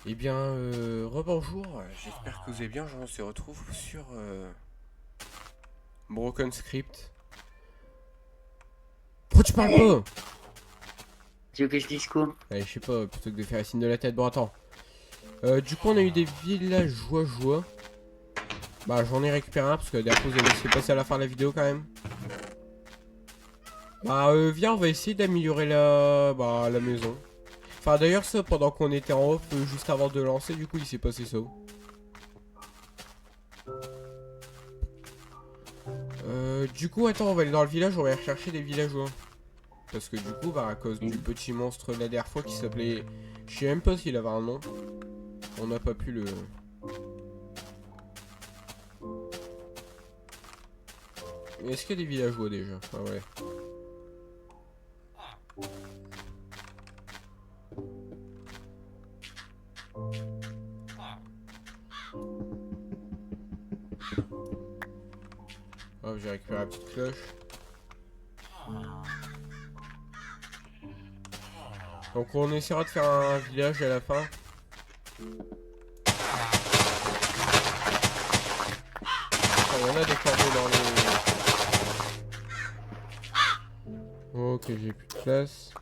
Eh bien, rebonjour, j'espère que vous allez bien, on se retrouve sur Broken Script. Pourquoi tu parles pas? Tu veux que je dise quoi? Allez, je sais pas, plutôt que de faire la signe de la tête, bon attends. Du coup on a eu des villageois. Bah j'en ai récupéré un, parce que la dernière fois vous avez laissé passer à la fin de la vidéo quand même. Bah viens, on va essayer d'améliorer la maison. Enfin d'ailleurs ça, pendant qu'on était en off, juste avant de lancer, du coup il s'est passé ça. Du coup attends, on va aller dans le village, on va aller rechercher des villageois. Parce que du coup, bah, à cause du petit monstre de la dernière fois qui s'appelait... Je sais même pas s'il avait un nom. On n'a pas pu le... Mais est-ce qu'il y a des villageois déjà? Ah ouais. Hop, j'ai récupéré la petite cloche. Donc on essaiera de faire un village à la fin. Ah, il y en a des corbeaux dans les... Ok, j'ai plus de place.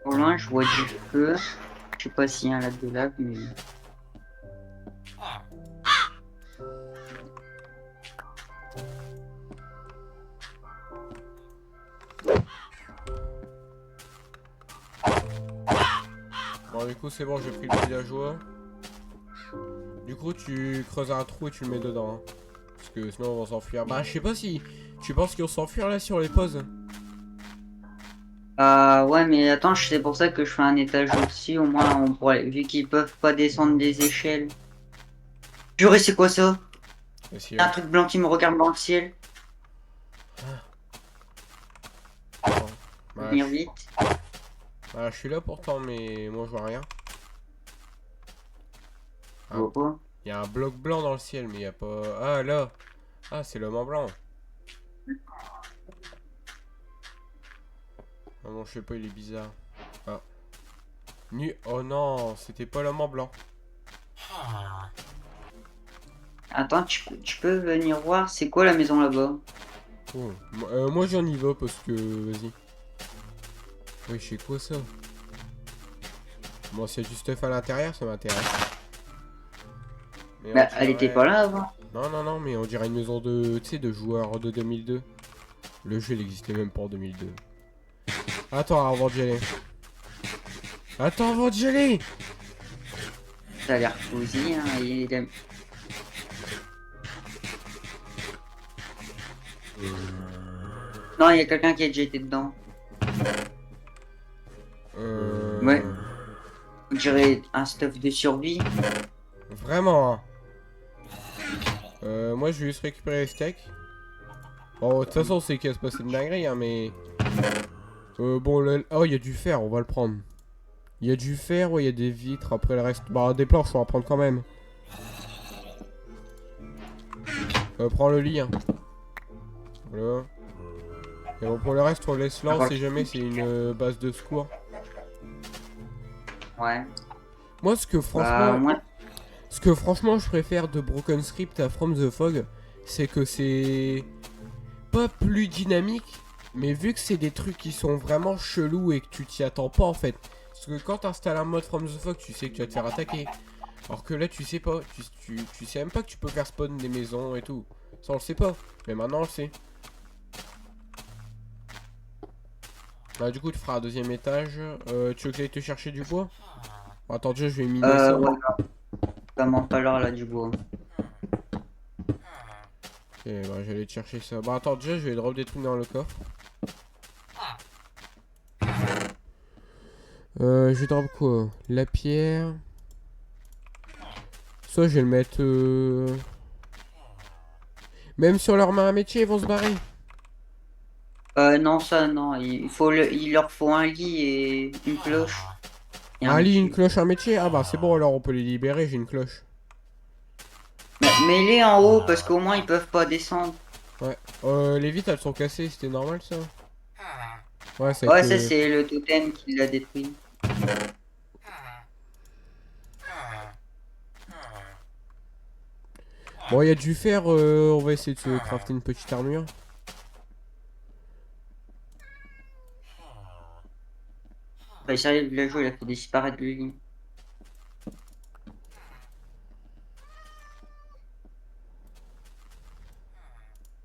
Au loin, je vois du feu. Je sais pas s'il y a un lac de lave, mais. Bon, du coup, c'est bon, j'ai pris le villageois. Du coup, tu creuses un trou et tu le mets dedans. Hein. Parce que sinon, on va s'enfuir. Bah, je sais pas si... Tu penses qu'ils vont s'enfuir là sur les pauses? Ouais, mais attends, c'est pour ça que je fais un étage au-dessus. Au moins, on pourrait. Vu qu'ils peuvent pas descendre des échelles. Purée, c'est quoi ça? Et si, Un truc blanc qui me regarde dans le ciel. attends. Bah, Venir vite. je suis là pourtant, mais moi, je vois rien. Je vois pas. Il y a un bloc blanc dans le ciel, mais il y a pas... Ah, là. Ah, c'est l'homme en blanc. Ah non, je sais pas, il est bizarre. Ah. Nu... Oh non, c'était pas l'homme en blanc. Attends, tu peux venir voir, c'est quoi la maison là-bas? Oh. Moi, j'en y vais parce que... Vas-y. Oui, je sais quoi, ça? Bon, s'il y a du stuff à l'intérieur, ça m'intéresse. Mais on Bah, elle était pas dirait... là avant. Non, non, non, mais on dirait une maison de... Tu sais, de joueurs de 2002. Le jeu, il existait même pas en 2002. Attends, avant d'y aller. Attends, avant d'y aller. Ça a l'air cosy, hein. Non, il y a quelqu'un qui a déjà été dedans. Ouais. On dirait un stuff de survie. Vraiment, hein. Moi, je vais juste récupérer les steaks. Bon, de toute façon, c'est qu'il va se passer une dinguerie, hein, mais... bon, oh, il y a du fer, on va le prendre. Il y a du fer, ouais, il y a des vitres. Après, le reste... Bah, des planches, on va en prendre quand même. Prends le lit, hein. Voilà. Et bon, pour le reste, on laisse là, on sait jamais, c'est une base de secours. Ouais. Moi, Bah, moi, ce que franchement, je préfère de Broken Script à From the Fog, c'est que c'est pas plus dynamique, mais vu que c'est des trucs qui sont vraiment chelous et que tu t'y attends pas en fait. Parce que quand t'installes un mode From the Fog, tu sais que tu vas te faire attaquer. Alors que là, tu sais pas. Tu sais même pas que tu peux faire spawn des maisons et tout. Ça, on le sait pas. Mais maintenant, on le sait. Bah, du coup, tu feras un deuxième étage. Tu veux que j'aille te chercher du bois? Bon, attends, déjà, je vais miner ça. ouais, vraiment pas l'heure là du bois. Ok, bah, j'allais te chercher ça. Bah, attends, déjà, je vais drop des trucs dans le coffre. Je vais drop quoi? La pierre. Ça, je vais le mettre. Même sur leur main à métier, ils vont se barrer. Non, ça, non. Il leur faut un lit et une cloche et un Un lit, une métier. cloche, un métier. Ah, bah, c'est bon, alors on peut les libérer, j'ai une cloche. Mets-les en haut parce qu'au moins ils peuvent pas descendre. Ouais. Les vitres, elles sont cassées, c'était normal ça? Ouais, c'est avec Ouais, ça le. c'est le totem qui l'a détruit. Bon, il y a du fer, on va essayer de se crafter une petite armure. Bah, sérieux, le jeu, il a fait disparaître le lit.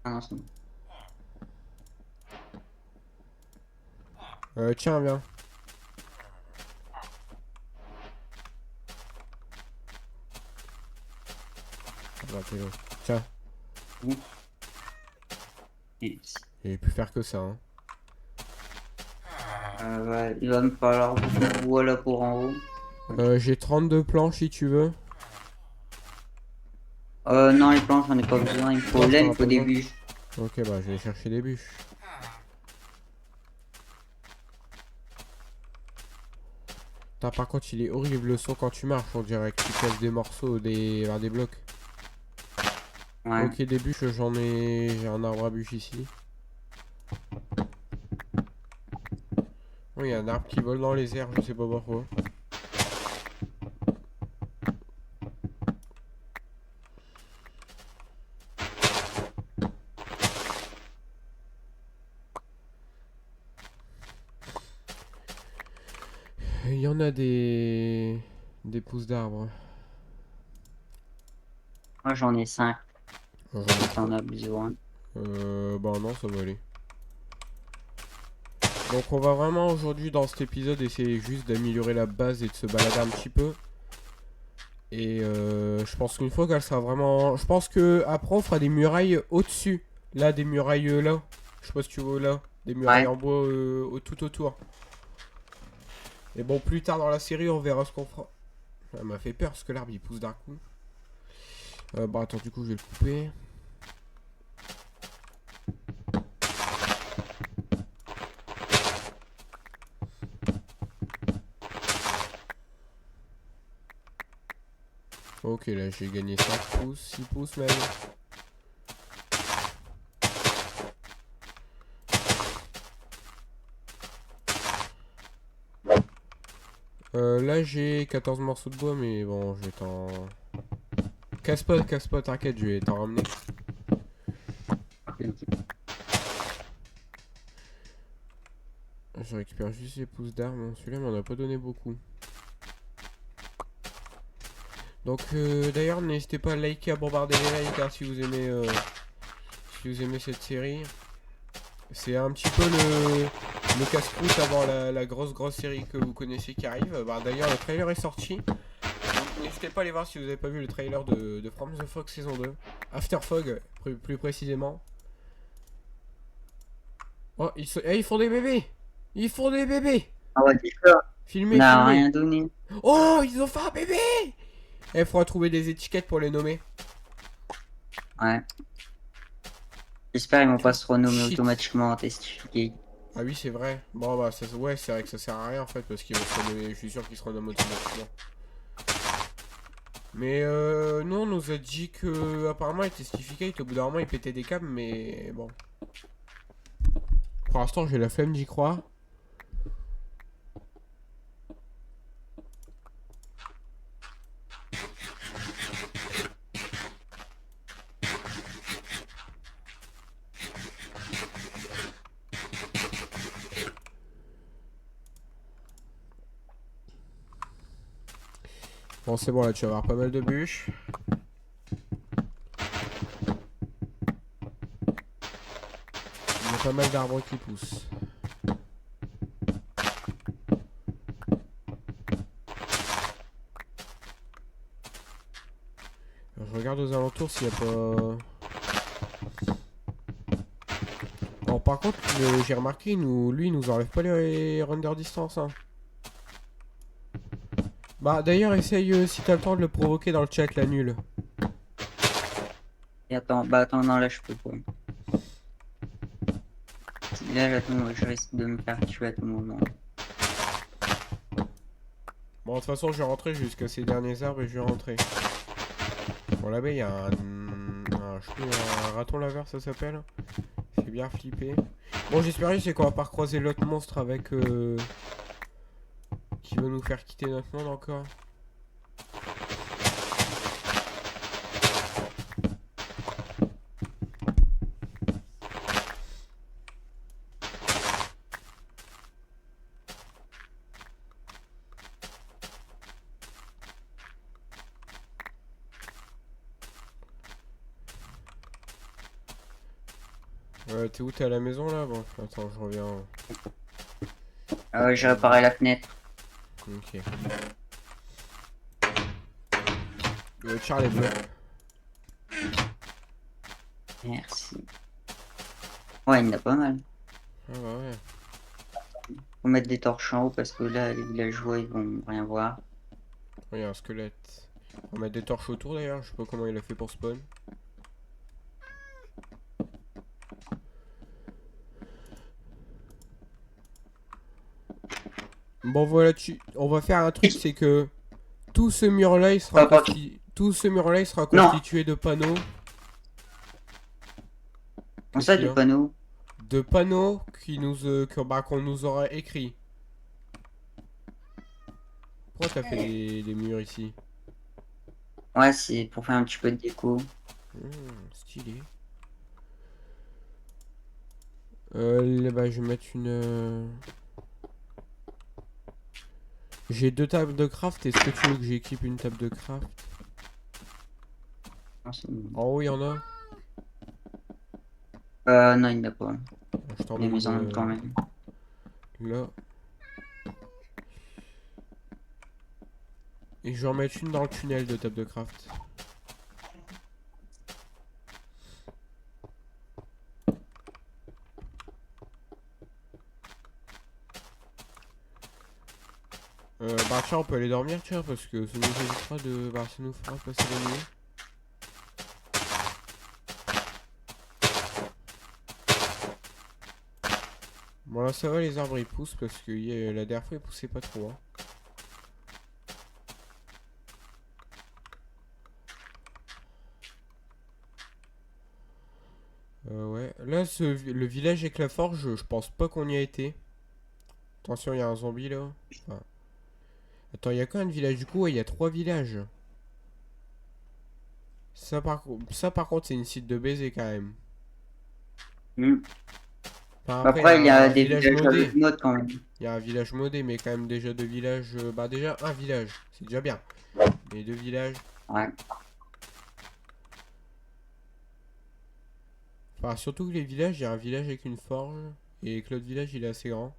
Ah non, c'est bon. Tiens, viens. Ah, bah, t'es long. Tiens, Et- il peut faire que ça, hein. ouais, il va me falloir beaucoup de bois là pour en haut. J'ai 32 planches si tu veux. Non, les planches, j'en ai pas besoin. Il me faut Non, là, t'en il as me pas faut des besoin. bûches. Ok, bah je vais chercher des bûches. Putain, par contre, il est horrible le son quand tu marches. On dirait que tu casses des morceaux, des blocs. Ouais. Ok, des bûches, j'en ai. J'ai un arbre à bûches ici. Oui, il y a un arbre qui vole dans les airs, je sais pas pourquoi. Il y en a des pousses d'arbres. Moi, j'en ai 5 J'en ai si t'en pas. as besoin. Bah non, ça va aller. Donc on va vraiment aujourd'hui dans cet épisode essayer juste d'améliorer la base et de se balader un petit peu. Et je pense qu'une fois qu'elle sera vraiment... Je pense que après on fera des murailles au-dessus. Là, des murailles là. Je sais pas si tu vois là. Des murailles Ouais. en bois tout autour. Et bon, plus tard dans la série, on verra ce qu'on fera. Ça m'a fait peur parce que l'arbre il pousse d'un coup. Bon, attends, du coup, je vais le couper. Ok, là j'ai gagné 5 pouces, 6 pouces même. Là j'ai 14 morceaux de bois, mais bon, je vais t'en... Casse pas, t'inquiète, je vais t'en ramener. Je récupère juste les pousses d'armes. Celui-là m'en a pas donné beaucoup. Donc d'ailleurs, n'hésitez pas à liker, à bombarder les likes hein, si vous aimez cette série. C'est un petit peu le casse-croûte avant la grosse série que vous connaissez qui arrive. Bah, d'ailleurs, le trailer est sorti. Donc, n'hésitez pas à aller voir si vous n'avez pas vu le trailer de From the Fog saison 2. After Fog, plus précisément. Oh, ils font des bébés! Ils font des bébés! Ah ouais, d'accord. On Filmez, n'a filmez! rien donné. Oh, ils ont fait un bébé! Il faudra trouver des étiquettes pour les nommer. Ouais. J'espère qu'ils vont pas se renommer Shit. automatiquement en testifié. Ah oui, c'est vrai. Bon, bah, ouais, c'est vrai que ça sert à rien en fait, parce qu'ils vont se renommer. Je suis sûr qu'ils se renomment automatiquement. Mais nous, on nous a dit que apparemment, les testificate, au bout d'un moment, ils pétaient des câbles, mais bon. Pour l'instant, j'ai la flemme d'y croire. Bon, c'est bon, là, tu vas avoir pas mal de bûches. Il y a pas mal d'arbres qui poussent. Je regarde aux alentours s'il n'y a pas... Bon, par contre, j'ai remarqué, lui, il nous enlève pas les render distance. Hein. Bah, d'ailleurs, essaye, si t'as le temps, de le provoquer dans le chat, la nulle. Et attends, bah attends, non, là je peux pas. Là, j'attends, je risque de me faire tuer à tout moment. Bon, de toute façon, je vais rentrer jusqu'à ces derniers arbres et je vais rentrer. Bon, là-bas, il y a un raton laveur, ça s'appelle. C'est bien flippé. Bon, j'espère juste qu'on va pas recroiser l'autre monstre avec... qui veut nous faire quitter notre monde encore. T'es où? T'es à la maison là? Bon, attends, je reviens. J'ai réparé la fenêtre. Ok. Charles est bleu. Merci. Ouais, il y en a pas mal. Ah bah ouais. Faut mettre des torches en haut parce que là, les villageois, ils vont rien voir. Il y a un squelette. On va mettre des torches autour d'ailleurs, je sais pas comment il a fait pour spawn. Bon voilà, on va faire un truc, c'est que tout ce mur là il sera Pas, pas- tout ce mur là il sera Non, constitué de panneaux. on Qu'est-ce ça qu'il y des a? panneaux. De panneaux qu'on nous aura écrits. Pourquoi t'as fait des murs ici? Ouais, c'est pour faire un petit peu de déco. Stylé. Bah, je vais mettre une. J'ai 2 tables de craft. Est-ce que tu veux que j'équipe une table de craft? Non, En haut, il y en a. non, il n'y en a pas. Je t'en Les mets maisons en même une temps même. là. Et je vais en mettre une dans le tunnel de table de craft. Bah tiens, on peut aller dormir, tiens, parce que ça nous évitera de. Bah, ça nous fera passer la nuit. Bon, là, ça va, les arbres ils poussent parce que la dernière fois ils poussaient pas trop. Hein. Ouais. Là, le village avec la forge, je pense pas qu'on y a été. Attention, il y a un zombie là. Enfin, attends, il y a combien de villages du coup? Ouais, il y a 3 villages. Ça, par contre, c'est une site de baiser quand même. Hmm. Enfin, après, il y Après, il y a a un des village villageois modé. avec mode quand même. Il y a un village modé, mais quand même déjà 2 villages. Bah, déjà un village, c'est déjà bien. Mais 2 villages. Ouais. Enfin, surtout que les villages, il y a un village avec une forge. Et que l'autre village, il est assez grand.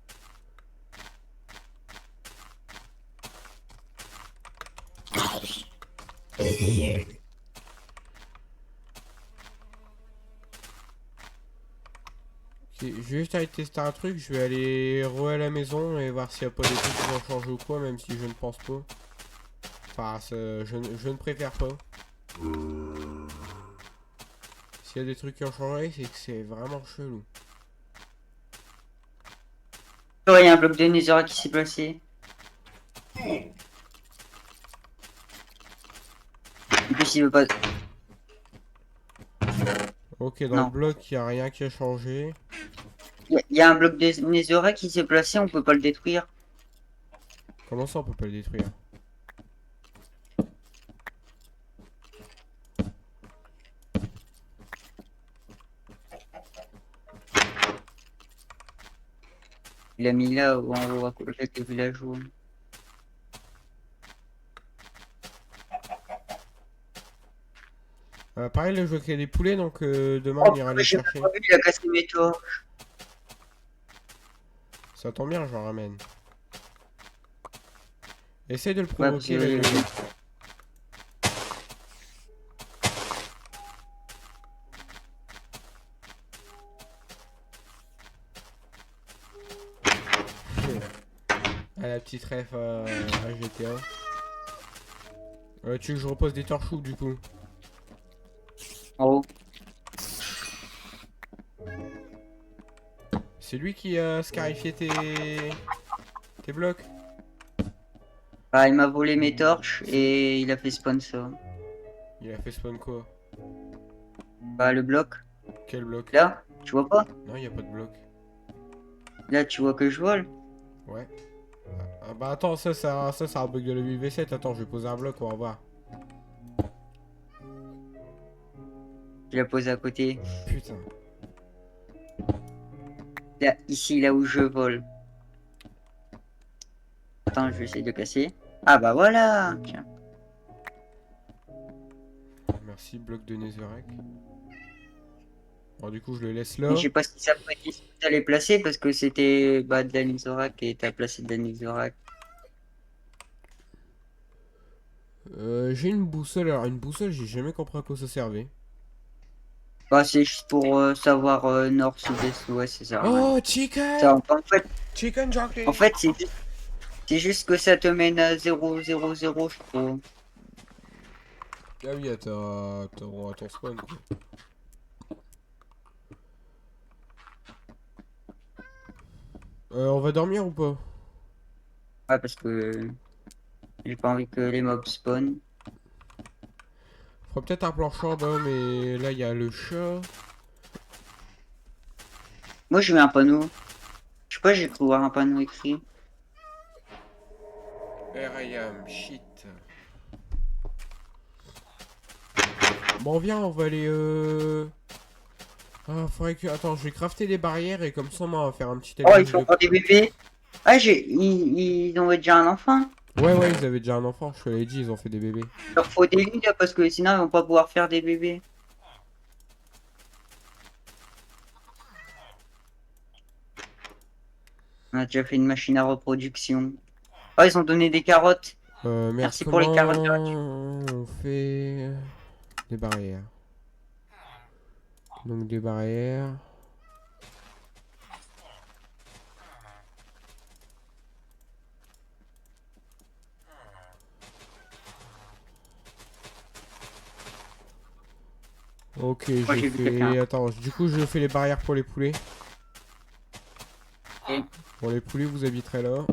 Ok, je vais juste aller tester un truc. Je vais aller à la maison et voir s'il n'y a pas des trucs qui ont changé ou quoi, même si je ne pense pas. Enfin, je ne préfère pas. S'il y a des trucs qui ont changé, c'est que c'est vraiment chelou. Oh, il y a un bloc de Nether qui s'est placé. En plus, il veut pas. Ok, dans le Non. bloc, il n'y a rien qui a changé. Il y a un bloc de Nether qui s'est placé, on peut pas le détruire. Comment ça, on peut pas le détruire? Il l'a mis là où en haut avec les villageois. Pareil, là, je veux créer des poulets, donc demain, Oh, on ira les j'ai chercher. pas vu, il a cassé mes toits. Ça tombe bien, j'en ramène. Essaye de le Ouais, parce provoquer, là, que. à la petite ref à GTA. Tu veux que je repose des torches où, du coup? En haut. C'est lui qui a scarifié tes blocs? Ah, il m'a volé mes torches et il a fait spawn ça. Il a fait spawn quoi? Bah, le bloc. Quel bloc? Là, tu vois pas? Non, il n'y a pas de bloc. Là, tu vois que je vole. Ouais. Ah bah attends, ça c'est un bug de la UV7. Attends, je vais poser un bloc, on va voir. Je l'ai posé à côté. Putain. Là, ici, là où je vole. Attends, je vais essayer de casser. Ah bah voilà. Tiens. Merci, bloc de Netherrack. Alors du coup, je le laisse Mais là. je sais pas si ça peut être à les placer parce que c'était bah, de l'anisorak et t'as placé de l'anisorak. J'ai une boussole. Alors une boussole, j'ai jamais compris à quoi ça servait. Bah, c'est juste pour savoir nord, sud-est, ouest, c'est ça. Ouais. Oh, Ça, chicken! Chicken en jockey! fait c'est juste que ça te mène à 0, 0, 0, je trouve. Ah oui, à ton spawn, quoi. On va dormir ou pas? Ouais, parce que j'ai pas envie que les mobs spawn. Faudra peut-être un planchon bas, mais là, il y a le chat. Moi, je mets un panneau. Je sais pas, j'ai cru voir un panneau écrit. Here I am, shit. Bon, viens, on va aller. Ah, faudrait que. Attends, je vais crafter des barrières et comme ça, on va faire un petit Oh, ils élevage font de. encore des bébés. Ah, ils ont déjà un enfant. Ouais, ouais, ils avaient déjà un enfant, je te l'ai dit, ils ont fait des bébés. Il leur faut des lits là parce que sinon ils vont pas pouvoir faire des bébés. On a déjà fait une machine à reproduction. Oh, ils ont donné des carottes. Merde, Merci pour les comment carottes gratuites. on fait des barrières? Donc des barrières. Ok, Moi j'ai j'ai vu quelqu'un. fait. Attends, du coup, je fais les barrières pour les poulets. Et- Pour les poulets, vous habiterez là.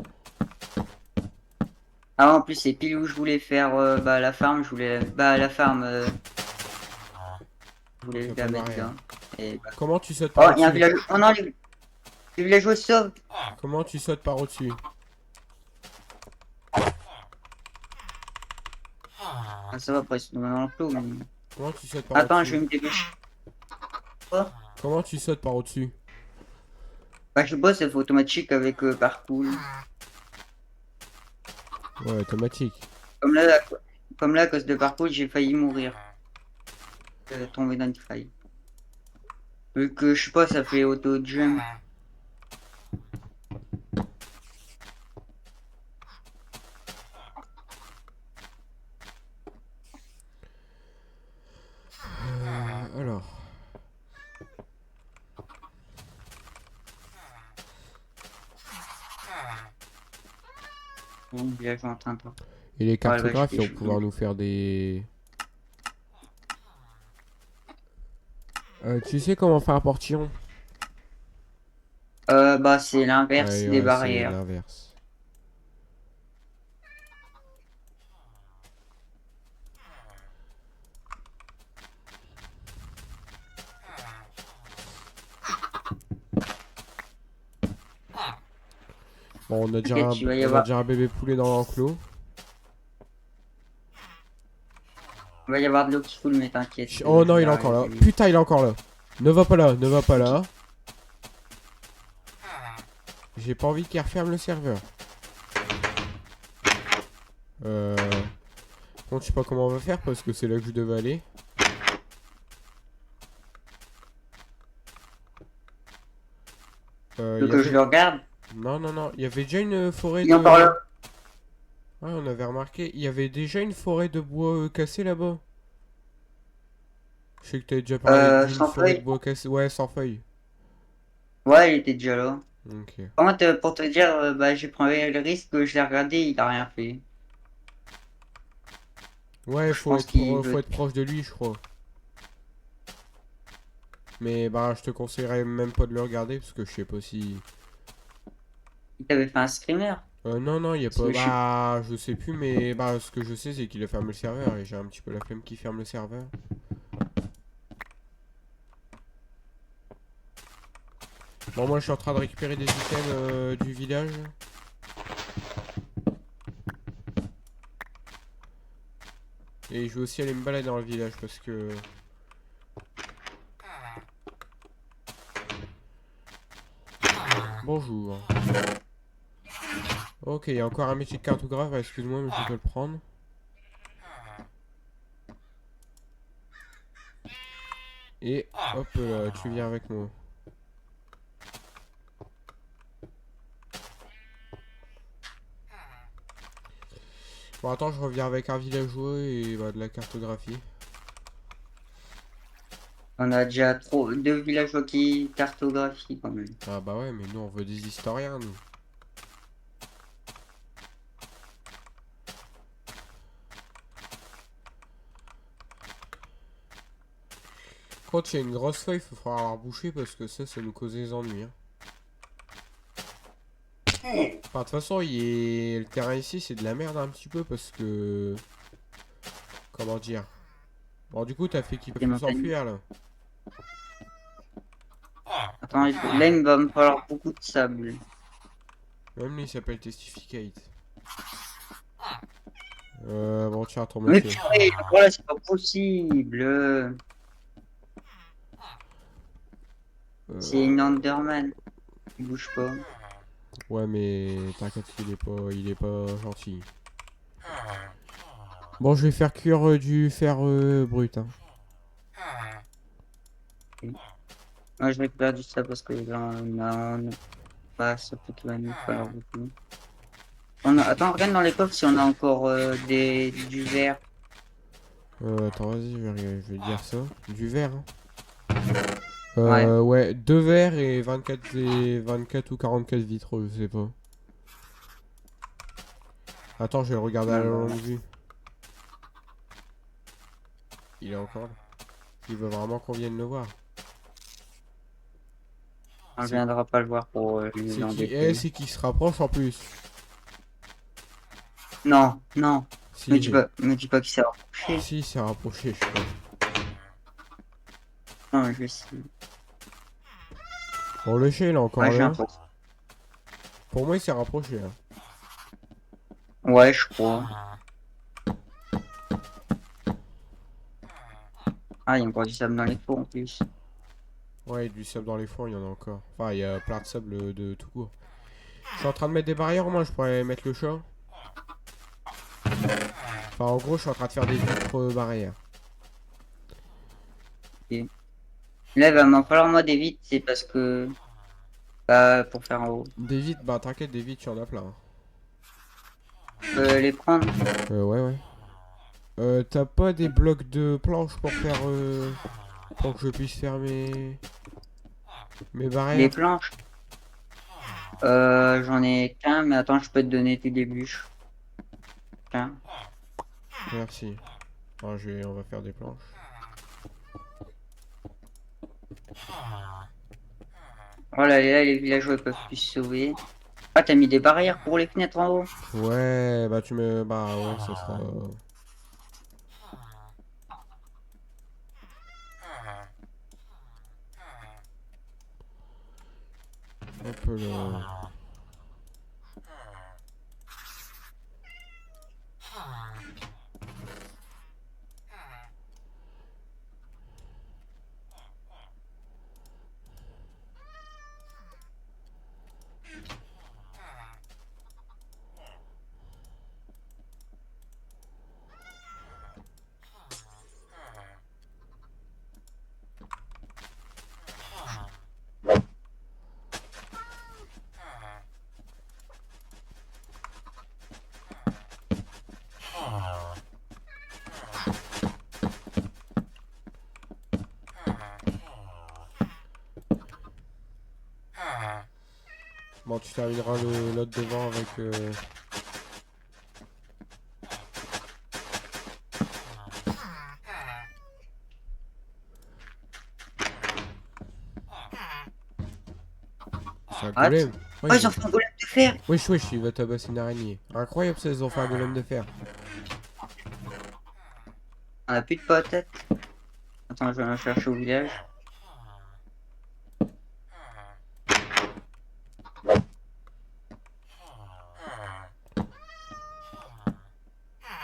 Ah, en plus c'est pile où je voulais faire bah, la farm. Je voulais bah la farm. Je Donc voulais ça la fait mettre barrière. là. Et, bah. Comment tu sautes par Oh, il y a un au-dessus? village. Oh non, les villageois sauvent. Comment tu sautes par au-dessus? Ah, ça va après, c'est dans l'enclos. Mais... Comment tu sautes par Attends, je au-dessus? vais me dépêcher. Oh. Comment tu sautes par au-dessus? Bah, je sais pas, c'est automatique avec parcours. Ouais, automatique. Comme là, à cause de parcours, j'ai failli mourir. Tomber dans une faille. Vu que, je sais pas, ça fait auto-jump. Alors. Bon, villageois en train de... Et les Ouais, bah, cartographes, ils vont pouvoir nous faire des. Tu sais comment faire un portillon? bah, c'est l'inverse Ouais, des ouais, c'est barrières. l'inverse. Bon, T'inquiète, il va y on a avoir, déjà un bébé poulet dans l'enclos. il va y avoir de l'eau qui coule, mais t'inquiète, Oh je non, vais il est encore là. l'arrêter. Putain, il est encore là. Ne va pas là, ne va pas là. J'ai pas envie qu'il referme le serveur. Bon, je sais pas comment on va faire parce que c'est là que je devais aller. Tu Il veux y que je avait. le regarde? Non, non, non. Il y avait déjà une forêt Il est encore de. là. Ouais, on avait remarqué. Il y avait déjà une forêt de bois cassé là-bas. Je sais que t'avais déjà parlé d'une Sans forêt de feuille. bois cassé. Ouais, sans feuilles. Ouais, il était déjà là. Ok. Par contre, pour te dire, bah, j'ai pris le risque que je l'ai regardé, il a rien fait. Ouais, Je pense qu'il faut veut. être proche de lui, je crois. Mais bah, je te conseillerais même pas de le regarder parce que je sais pas si. Il t'avait fait un screamer. Non, non, il y a Parce pas. que je suis. Bah, je sais plus, mais bah, ce que je sais, c'est qu'il a fermé le serveur et j'ai un petit peu la flemme qui ferme le serveur. Bon, moi, je suis en train de récupérer des items du village. Et je vais aussi aller me balader dans le village parce que. Bonjour. Ok, il y a encore un métier de cartographe, excuse-moi, mais je peux le prendre. Et hop là, tu viens avec moi. Bon, attends, je reviens avec un villageois et bah, de la cartographie. On a déjà deux villageois qui cartographient quand même. Ah bah ouais, mais nous on veut des historiens, nous. Quand il y a une grosse feuille, il faudra la reboucher parce que ça nous cause des ennuis. Hein. Enfin, de toute façon, le terrain ici, c'est de la merde un petit peu parce que... Comment dire? Bon, du coup, t'as fait qu'ils peuvent Des plus montagnes. s'enfuir, là. Attends, là il va me falloir beaucoup de sable. Même lui, il s'appelle Testificate. Bon, tiens, ton Mais monsieur. purée, voilà, c'est pas possible. C'est une Enderman. Il bouge pas. Ouais, mais t'inquiète, il est pas gentil. Bon, je vais faire cuire du fer brut, hein. Moi je récupère du sable parce que là on a. Bah, ça peut tout nous falloir beaucoup. Attends, regarde dans les coffres si on a encore du verre. Attends, vas-y, je vais dire ça. Du verre, hein. Ouais. Ouais, 2 verres et 24 ou 44 vitres, je sais pas. Attends, je vais le regarder à Ouais, la bah, longue vue. Il est encore là. Il veut vraiment qu'on vienne le voir. on ne C'est viendra pas le voir pour lui embêter. c'est qui se rapproche en plus. Non, non. Si, Me dis pas qu'il s'est rapproché. si, il s'est rapproché, je crois. Non, je sais. Bon, le chien, il est encore Ouais, j'ai là. l'impression. Pour moi, il s'est rapproché, hein. Ouais, je crois. Ah, il y a encore du sable dans les fours en plus. Ouais, du sable dans les fours, il y en a encore. Enfin, il y a plein de sable de tout court. Je suis en train de mettre des barrières, moi, je pourrais mettre le chat. Enfin, en gros, je suis en train de faire des vitres barrières. Et là, il va m'en falloir moi des vitres, c'est parce que. Bah, pour faire en haut. Des vitres, bah t'inquiète, des vitres, il y en a plein. Hein. Je peux les prendre. Ouais, ouais. T'as pas des blocs de planches pour faire... pour que je puisse faire mes Les barrières? planches. J'en ai qu'un, mais attends, je peux te donner tes bûches. Tiens. Merci. Enfin, on va faire des planches. Voilà, là, les villageois peuvent plus se sauver. Ah, t'as mis des barrières pour les fenêtres en haut? Ouais, bah tu me... Bah ouais, ça sera... Hop là. Bon, tu termineras l'autre devant avec... C'est un What? golem. Oh, Ouais, ils ont fait un golem de fer! wesh, wesh, il va tabasser une araignée. Incroyable, ça, ils ont fait un golem de fer. On a plus de patates. Attends, je vais en chercher au village.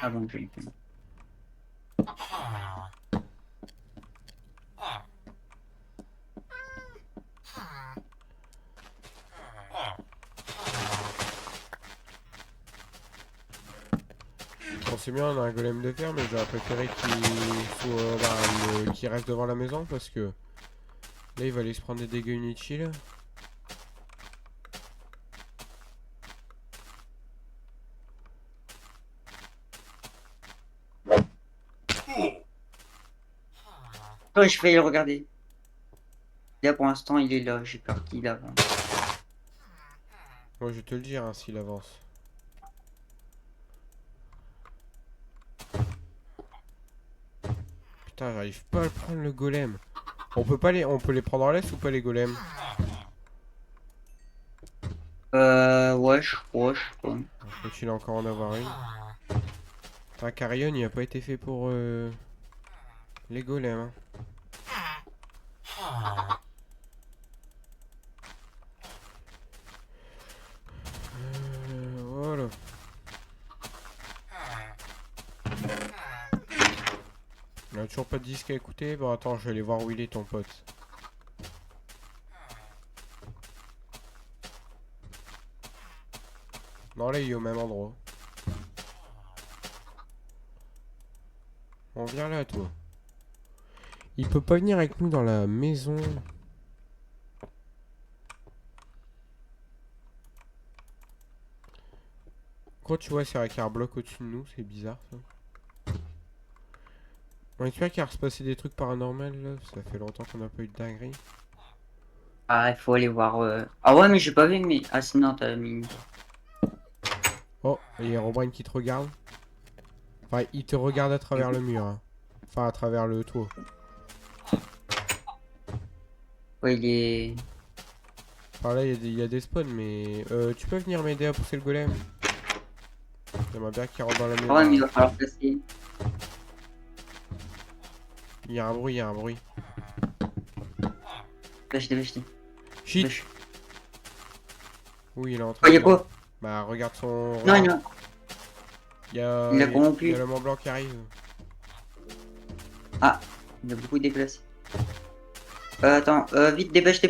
Ah bon, j'ai eu. Bon, c'est bien, on a un golem de fer, mais j'aurais préféré qu'il reste devant la maison parce que là il va aller se prendre des dégâts inutiles. Oh, je vais le regarder. Là, pour l'instant, il est là. J'ai peur qu'il avance. Moi je vais te le dire hein, s'il avance. Putain, j'arrive pas à le prendre le golem. On peut les prendre en laisse ou pas les golems? Ouais, je crois, je crois. Faut-il encore en avoir une? Putain, Carrion il a pas été fait pour les golems. Hein. Voilà. Il a toujours pas de disque à écouter. Bon, attends, je vais aller voir où il est ton pote. Non, là, il est au même endroit. On vient là, toi. Il peut pas venir avec nous dans la maison. Quand tu vois, c'est vrai qu'il y a un bloc au-dessus de nous, c'est bizarre ça. On espère qu'il va se passer des trucs paranormaux là, ça fait longtemps qu'on n'a pas eu de dinguerie. Ah, il faut aller voir. Ah ouais, mais j'ai pas vu, mais. Ah, sinon, t'as mis. Oh, il y a Robin qui te regarde. Enfin, il te regarde à travers le mur. Hein. Enfin, à travers le toit. Ouais, il est. Enfin là, il y a des spawns, mais... tu peux venir m'aider à pousser le golem? J'aimerais bien qu'il rentre dans la Ah ouais, mais il maison. va falloir passer. Il y a un bruit, il y a un bruit. Dépêche. Shit! Dépêche. Oui, il est en Oh, train y'a de... quoi? Bah, regarde son... Non, non. Il a Il corrompu. y a le Mont Blanc qui arrive. Ah, il a beaucoup déplacé. Attends, vite, dépêche.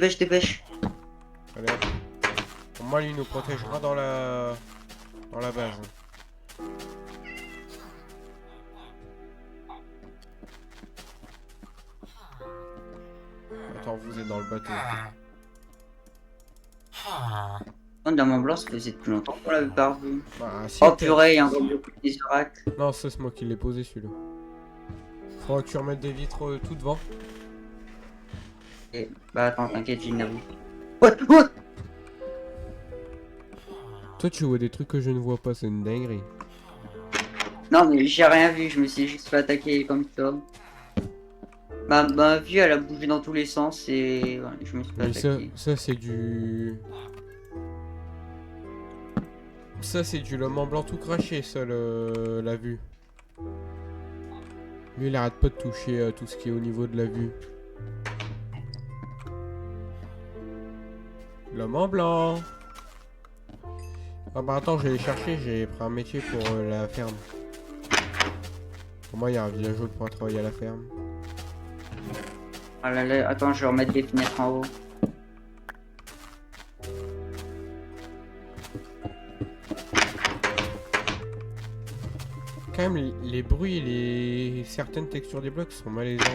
Allez, hop. Pour moi, lui, il nous protégera dans la... Dans la base. Attends, vous êtes dans le bateau. Oh, dans mon blanc, ça faisait depuis longtemps qu'on l'avait pas revu. Bah, si, Oh peut-être. purée, il y a un gros bloc des oracles. Non, ça, c'est moi qui l'ai posé, celui-là. Faudra que tu remettes des vitres tout devant. Et... Bah attends, t'inquiète, j'ai une avoue. What? Toi, tu vois des trucs que je ne vois pas, c'est une dinguerie. Non, mais j'ai rien vu, je me suis juste fait attaquer comme ça. Ma vue, elle a bougé dans tous les sens et ouais, je me suis fait Mais attaquer. ça c'est du... Ça, c'est du Mont Blanc tout craché, ça, la vue. Lui, il arrête pas de toucher tout ce qui est au niveau de la vue. Le Mont Blanc. Ah bah attends, je vais les chercher, j'ai pris un métier pour la ferme. Pour moi, il y a un villageois qui pourra travailler à la ferme. Ah là là, attends, je vais remettre des fenêtres en haut. Quand même, les bruits et certaines textures des blocs sont malaisantes.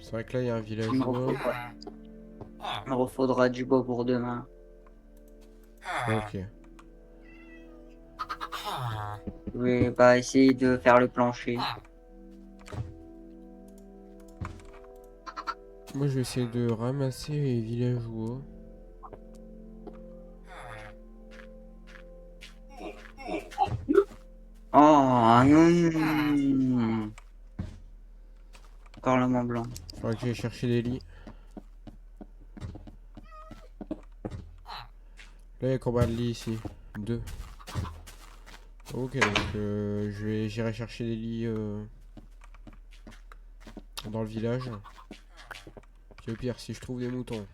C'est vrai que là, il y a un Il me villageois. refaudra du bois pour demain. Ok. Je vais pas essayer de faire le plancher. Moi, je vais essayer de ramasser les villageois. Oh non! Encore le Mont Blanc. Faudrait que j'aille chercher des lits. Là, il y a combien de lits ici? 2. Ok, donc j'irai chercher des lits dans le village. Puis au pire, si je trouve des moutons.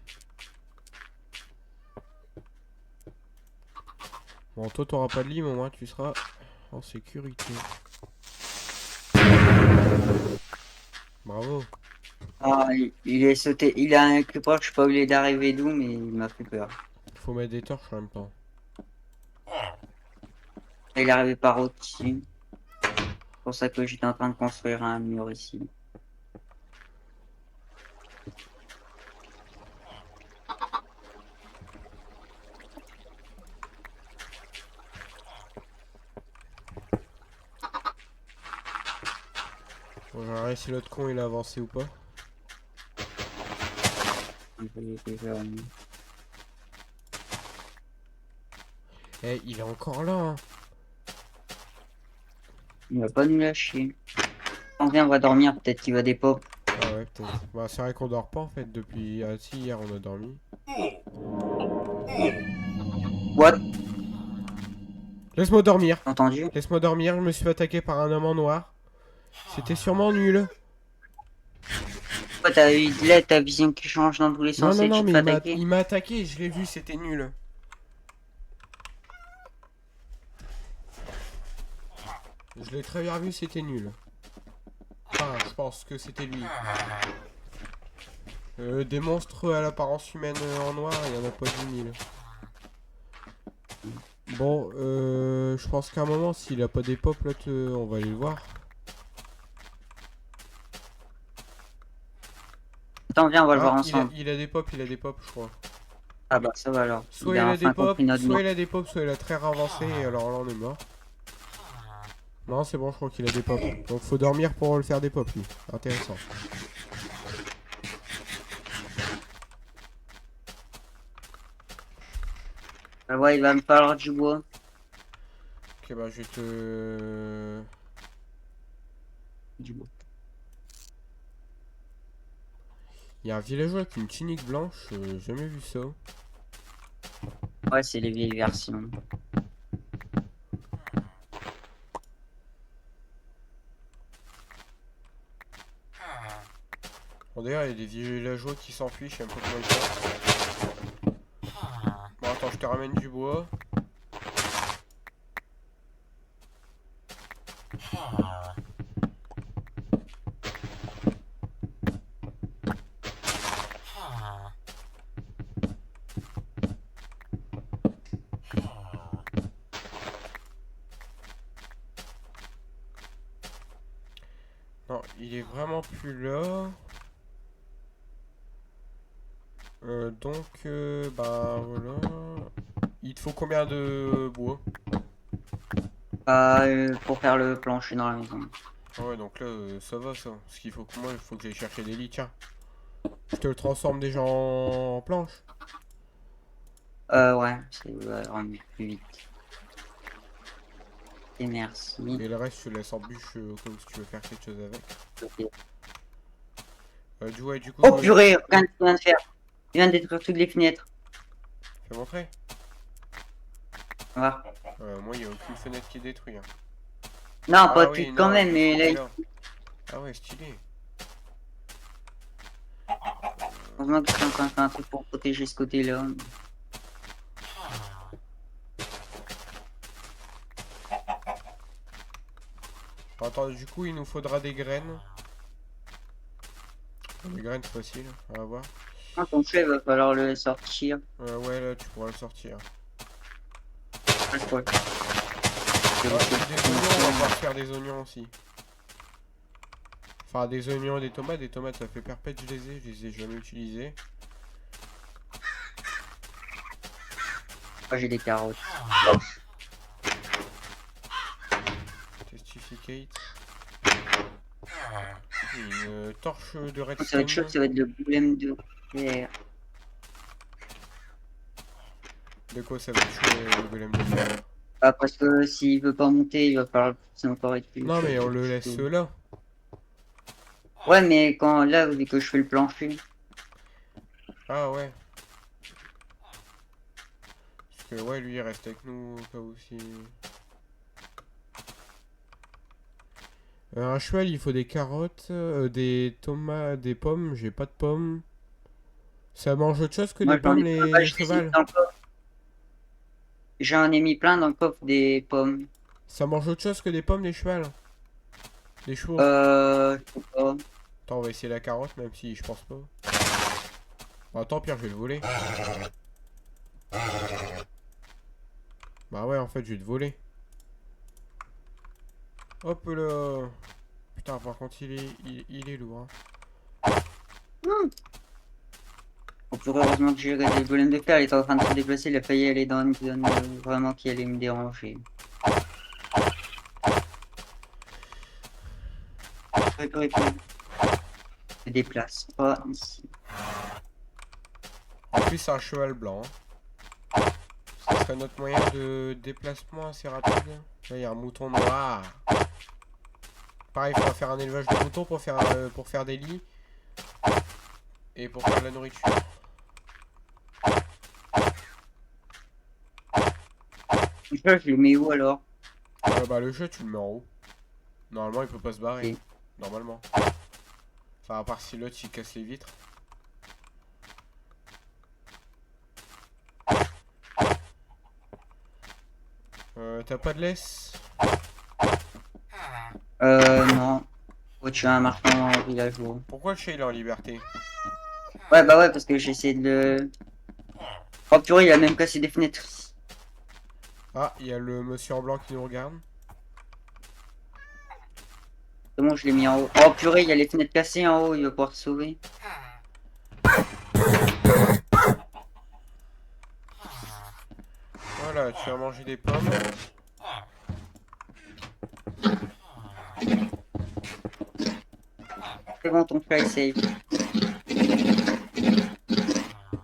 Bon, toi, t'auras pas de lit, mais au moins, tu seras en sécurité. Bravo. Ah, il est sauté. Il a un cru proche, je sais pas où il est d'arriver d'où, mais il m'a fait peur. Faut mettre des torches en même temps. Il est arrivé par au-dessus. C'est pour ça que j'étais en train de construire un mur ici. Bon, j'ai regardé si l'autre con il a avancé ou pas. Un peu déjà, Eh, il est encore là, hein. il va pas nous lâcher. On vient, on va dormir, peut-être qu'il va des pop. Ah ouais, peut-être. Bah, c'est vrai qu'on dort pas en fait depuis. Ah, si, hier on a dormi. What? Laisse-moi dormir. T'as entendu? Laisse-moi dormir, je me suis fait attaquer par un homme en noir. C'était sûrement nul. Quoi, t'as eu là, ta vision qui change dans tous les Non, sens non, et non, tu te mais fais attaquer? il m'a attaqué, je l'ai vu, c'était nul. Je l'ai très bien vu, c'était nul. Enfin, je pense que c'était lui. Des monstres à l'apparence humaine en noir, il y en a pas 10 000. Bon, je pense qu'à un moment, s'il a pas des pop là, on va aller le voir. Attends, viens, on va le voir Ah, ensemble. il a des pop, il a des pop, je crois. Ah bah ça va alors. Soit Il il a a des enfin pop, compris notre nom. soit il a des pop, soit il a très avancé, et alors là on est mort. Non, c'est bon, je crois qu'il a des pop. Donc faut dormir pour le faire des pop, lui. Intéressant. Ah ouais, il va me falloir du bois. Ok, bah je vais te... Du bois. Il y a un villageois avec une tunique blanche, j'ai jamais vu ça. Ouais, c'est les vieilles versions. Bon, d'ailleurs, il y a des villageois qui s'enfuient, je sais même pas comment ils font. Bon, attends, je te ramène du bois. Non, il est vraiment plus là. Donc, bah voilà. Il te faut combien de bois? Pour faire le plancher dans la maison. Ah ouais, donc là, ça va ça. Parce qu'il faut que moi, il faut que j'aille chercher des lits. Tiens, je te le transforme déjà en planche. Ouais, c'est va rendre plus vite. Et merci. Et le reste, je te laisse en bûche au cas où si tu veux faire quelque chose avec. Ok. Ouais, du coup, Oh purée, regarde ce qu'il vient de faire. Il vient de détruire toutes les fenêtres. fais montrer. Voilà. Moi, il n'y a aucune fenêtre qui est détruite, hein. Non, pas Ah oui, toutes non, quand même, mais là, là. Ah ouais, stylé. heureusement que je suis en train de faire un truc pour protéger ce côté-là. Attends, du coup, il nous faudra des graines. Des graines, c'est facile, on va voir. Ah, ton chef, il va falloir le sortir. Ouais, là, tu pourras le sortir. Ah, je crois. Ah, des oignons, on va pouvoir faire des oignons aussi. Enfin, des oignons et des tomates. Des tomates, ça fait perpète, je les ai jamais utilisées. Moi, j'ai des carottes. Testificate. Une torche de Oh, ça va être chaud, redstone. ça va être le golem de fer. De quoi ça va être chaud, le golem de fer? Ah, parce que s'il veut pas monter, il va falloir c'est encore être plus Non, chaud. mais on le laisse là. Ouais, mais quand là, vu que je fais le plancher. Ah ouais. Parce que ouais, lui il reste avec nous au cas où si... un cheval, il faut des carottes, des tomates, des pommes. J'ai pas de pommes. Ça mange autre chose que Moi des j'en pommes, ai plein. Bah, les je les ai mis chevals? dans le coffre. J'en ai mis plein dans le coffre des pommes. Ça mange autre chose que des pommes, les chevals? Les chevaux? Je sais pas. Attends, on va essayer la carotte, même si je pense pas. Bah, tant pis, je vais le voler. Bah ouais, en fait, je vais te voler. Hop là. Putain, par contre, il est lourd, hein. Hmm. Bon, heureusement que j'ai regardé le golem de fer, il était en train de se déplacer, il a failli aller dans une zone vraiment qui allait me déranger. Se déplace pas ici. En plus, c'est un cheval blanc, hein. Ce serait notre moyen de déplacement assez rapide. Là, il y a un mouton noir. Pareil, il faudra faire un élevage de moutons pour faire des lits. Et pour faire de la nourriture. Je le mets où alors? Bah, le chat, tu le mets en haut. Normalement, il peut pas se barrer. Ok. Normalement. Enfin, à part si l'autre, il casse les vitres. T'as pas de laisse? Non. Faut tuer un marchand villageois. Pourquoi le chat, il est en liberté? Ouais, bah ouais, parce que j'ai essayé de le... Oh purée, il a même cassé des fenêtres. Ah, il y a le monsieur en blanc qui nous regarde. C'est bon, je l'ai mis en haut. Oh purée, il y a les fenêtres cassées en haut, il va pouvoir se sauver. Voilà, tu as mangé des pommes. C'est bon, ton chat est safe.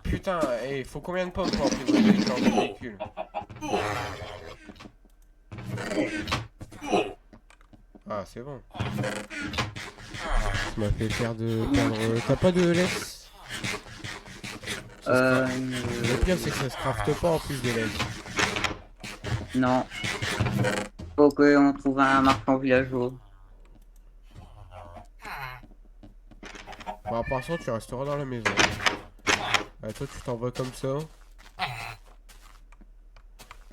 Putain, eh, faut combien de pommes pour apprivoiser les corps de véhicule? Ah, c'est bon. Tu m'as fait perdre. T'as pas de laisse? Ça se cra- Le pire, c'est que ça se crafte pas en plus de laisse. Non. Faut qu'on trouve un marchand villageois. Bah, par contre, tu resteras dans la maison. Ah, toi, tu t'en vas comme ça. Ah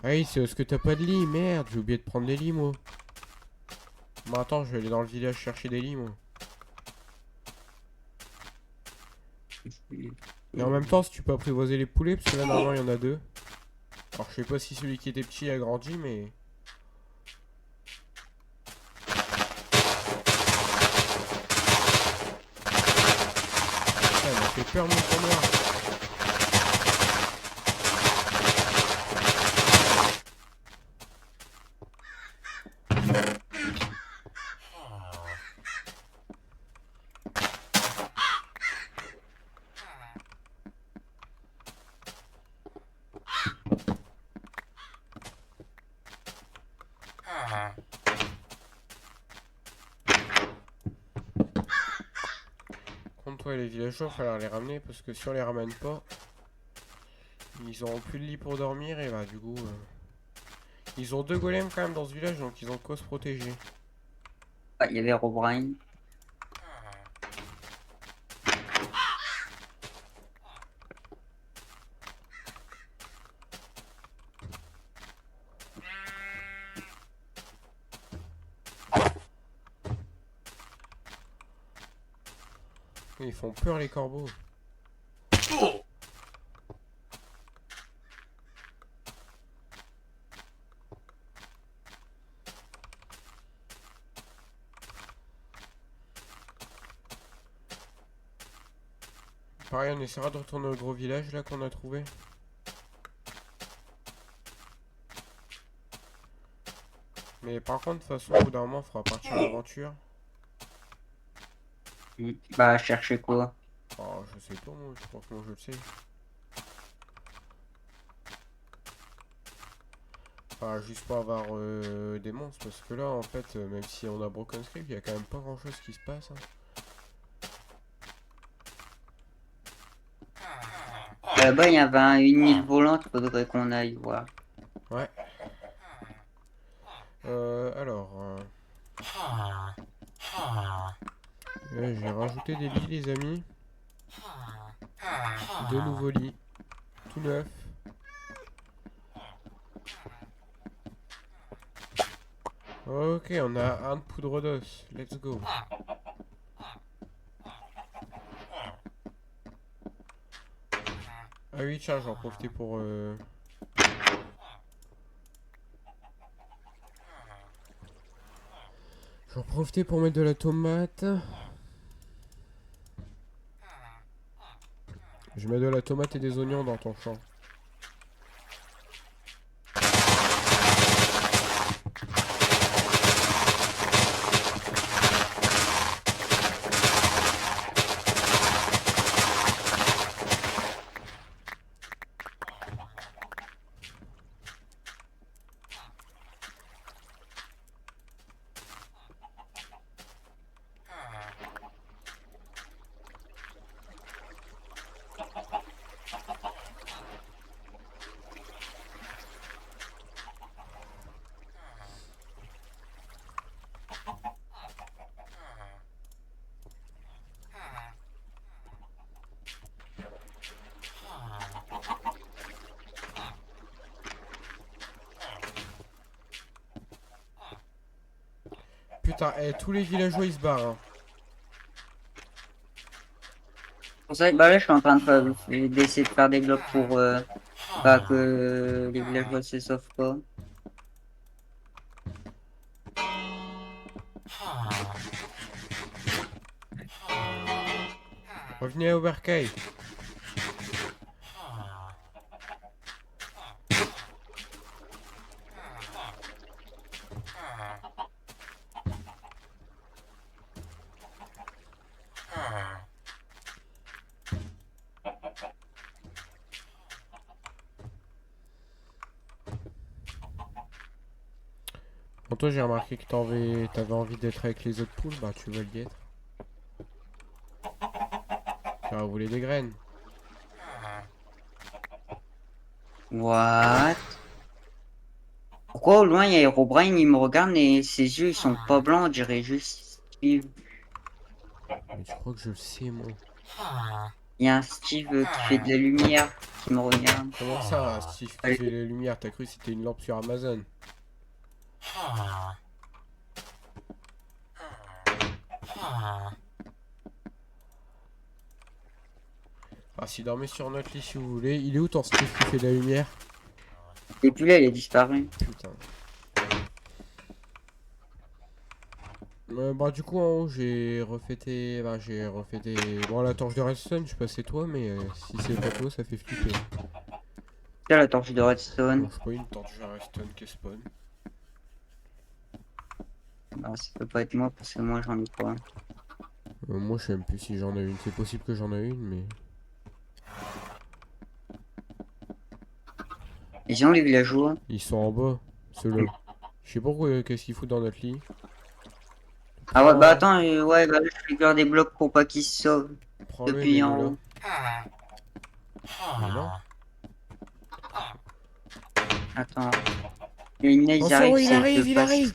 oui, c'est parce que t'as pas de lit, merde, j'ai oublié de prendre des lits, moi. Bon, attends, je vais aller dans le village chercher des lits, moi. Et en même temps, si tu peux apprivoiser les poulets, parce que là, normalement, il y en a deux. Alors, je sais pas si celui qui était petit a grandi, mais... Ça m'a fait peur, mon tournoi. Contre toi, les villageois, il va falloir les ramener, parce que si on les ramène pas, ils auront plus de lit pour dormir, et bah, du coup... Ils ont deux golems, quand même, dans ce village, donc ils ont de quoi se protéger. Ah, il y avait Robrine. Ils font peur, les corbeaux. Pareil, on essaiera de retourner au gros village, là, qu'on a trouvé. Mais par contre, de toute façon, au bout d'un moment, il faudra partir à l'aventure. Bah, chercher quoi? Oh, je sais pas, moi, je pense que moi, je le sais. Enfin, juste pour avoir des monstres, parce que là, en fait, même si on a Broken Script, il y a quand même pas grand-chose qui se passe, hein. Là-bas, il y avait une île volante, faudrait qu'on aille voir. Ouais. Alors... j'ai rajouté des lits, les amis. Deux nouveaux lits. Tout neuf. Ok, on a un de poudre d'os. Let's go. Ah oui, tiens, j'en profiter pour... J'en profiter pour mettre de la tomate. Je mets de la tomate et des oignons dans ton champ. Putain, tous les villageois ils se barrent. Hein. Pour ça, bah là, je suis en train d'essayer de faire des blocs pour pas que les villageois se sauvent pas. Revenez à Overkay. Bon, toi, j'ai remarqué que t'avais envie d'être avec les autres poules. Bah, tu veux y être. Tu vas voulu des graines. What? Pourquoi au loin il y a Herobrine, il me regarde et ses yeux ils sont pas blancs, on dirait juste Steve. Mais tu crois que je le sais, moi. Il y a un Steve qui fait de la lumière qui me regarde. Comment ça, Steve qui Allez, fait les lumières? T'as cru que c'était une lampe sur Amazon? Ah, si dormez sur notre lit si vous voulez. Il est où ton Steve qui fait de la lumière? et puis là il est disparu. Putain. Bah du coup en haut j'ai refait tes... Bah j'ai refait des... Bon la torche de redstone je sais pas si c'est toi mais si c'est pas toi ça fait flipper. Tiens la torche de Bon redstone. je sais pas une torche de redstone qui spawn. Non, ça peut pas être moi parce que moi j'en ai pas. Moi je sais même plus si j'en ai une. C'est possible que j'en ai une mais... Et sinon les villageois. Ils sont en bas, ceux-là. Je sais pas qu'est-ce qu'ils foutent dans notre lit. Ah ouais bah Prends... attends, ouais bah là, je vais faire des blocs pour pas qu'ils se sauvent Prends-le et depuis mets-le en là. haut. Mais non. Attends. Les nains ils Attention arrivent, il c'est de arrive, il passer. arrive.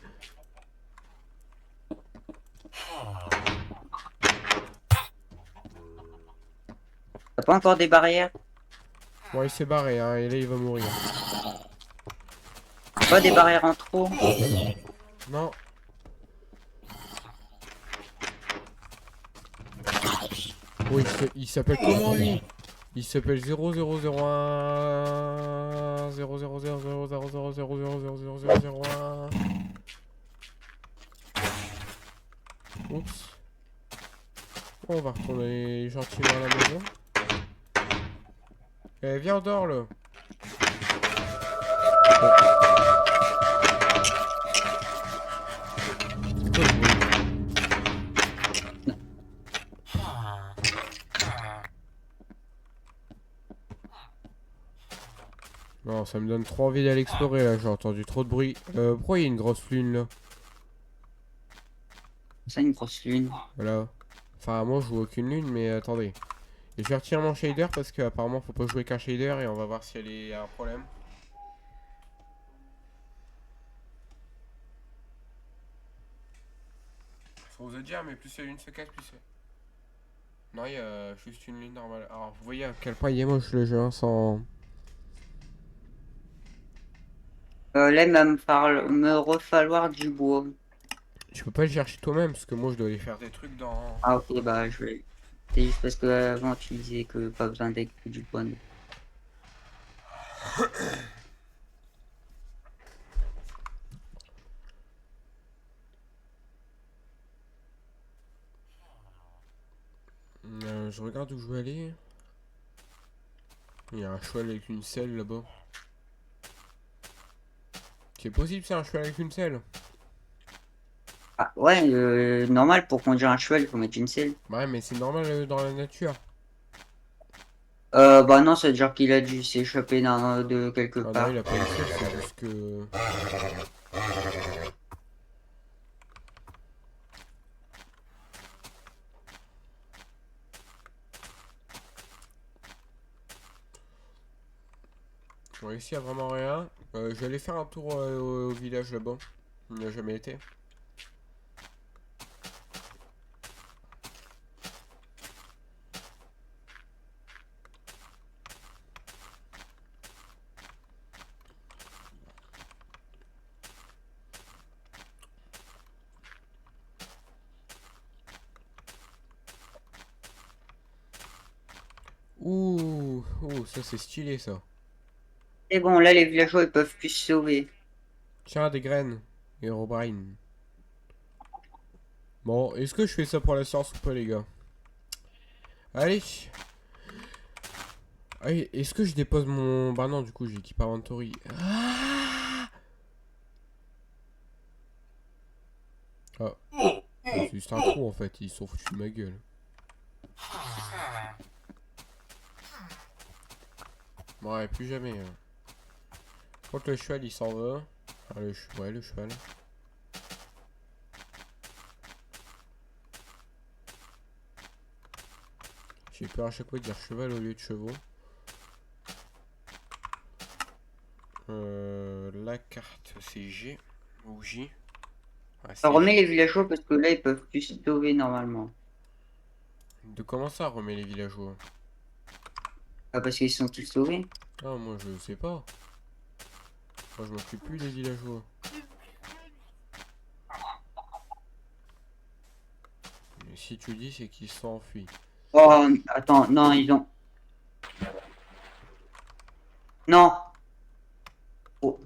T'as pas encore des barrières? Bon il s'est barré hein et là il va mourir. Pas des barrières en trop? Non. Oui il s'appelle comment lui? Il s'appelle 0001 000000000001. Oups. Bon, on va retourner gentiment à la maison. Eh, viens, on dort là. C'est quoi le bruit? Non, ça me donne trop envie d'aller explorer là, j'ai entendu trop de bruit. Pourquoi il y a une grosse lune là? C'est une grosse lune. Voilà. Enfin, moi je vois aucune lune, mais attendez. Et je vais retirer mon shader parce qu'apparemment faut pas jouer qu'un shader et on va voir si elle est un problème. Faut vous dire, mais plus la lune se casse, plus c'est. Non, il y a juste une ligne normale. Alors, vous voyez à quel point il est moche le jeu, hein, sans... Là, il va me refalloir du bois. Tu peux pas le chercher toi-même, parce que moi, je dois aller faire des trucs dans... Ah, ok, bah, je vais. C'est juste parce que avant, tu disais que pas besoin d'être du bois. Je regarde où je veux aller. Il y a un cheval avec une selle là-bas. C'est possible, c'est un cheval avec une selle? Ah, ouais, normal, pour conduire un cheval, il faut mettre une selle. Ouais, mais c'est normal dans la nature. Bah non, ça veut dire qu'il a dû s'échapper de quelque Ah non, il part. a pas une selle, c'est juste que... Bon, ici, il y a vraiment rien. Je vais aller faire un tour au village là-bas. Il n'y a jamais été. Ouh, ça c'est stylé ça. Et bon, là, les villageois, ils peuvent plus se sauver. Tiens, des graines. Herobrine. Bon, est-ce que je fais ça pour la science ou pas, les gars? Allez. Allez, est-ce que je dépose mon... Bah non, du coup, j'équipe inventory. Ah, c'est juste un trou en fait, ils se sont foutus de ma gueule. Bon, ouais, plus jamais. Hein. Quand le cheval il s'en va. Ah, ouais, le cheval. J'ai peur à chaque fois de dire cheval au lieu de chevaux. La carte c'est G ou J. Ah, Ça c'est remet J. les villageois parce que là, ils peuvent plus se sauver normalement. De comment ça remet les villageois? Ah, parce qu'ils sont tous sauvés. Ah, moi je sais pas. Moi je m'occupe plus des villageois. Mais si tu dis, c'est qu'ils se sont enfuis. Oh, attends, non, ils ont. Non! Oh.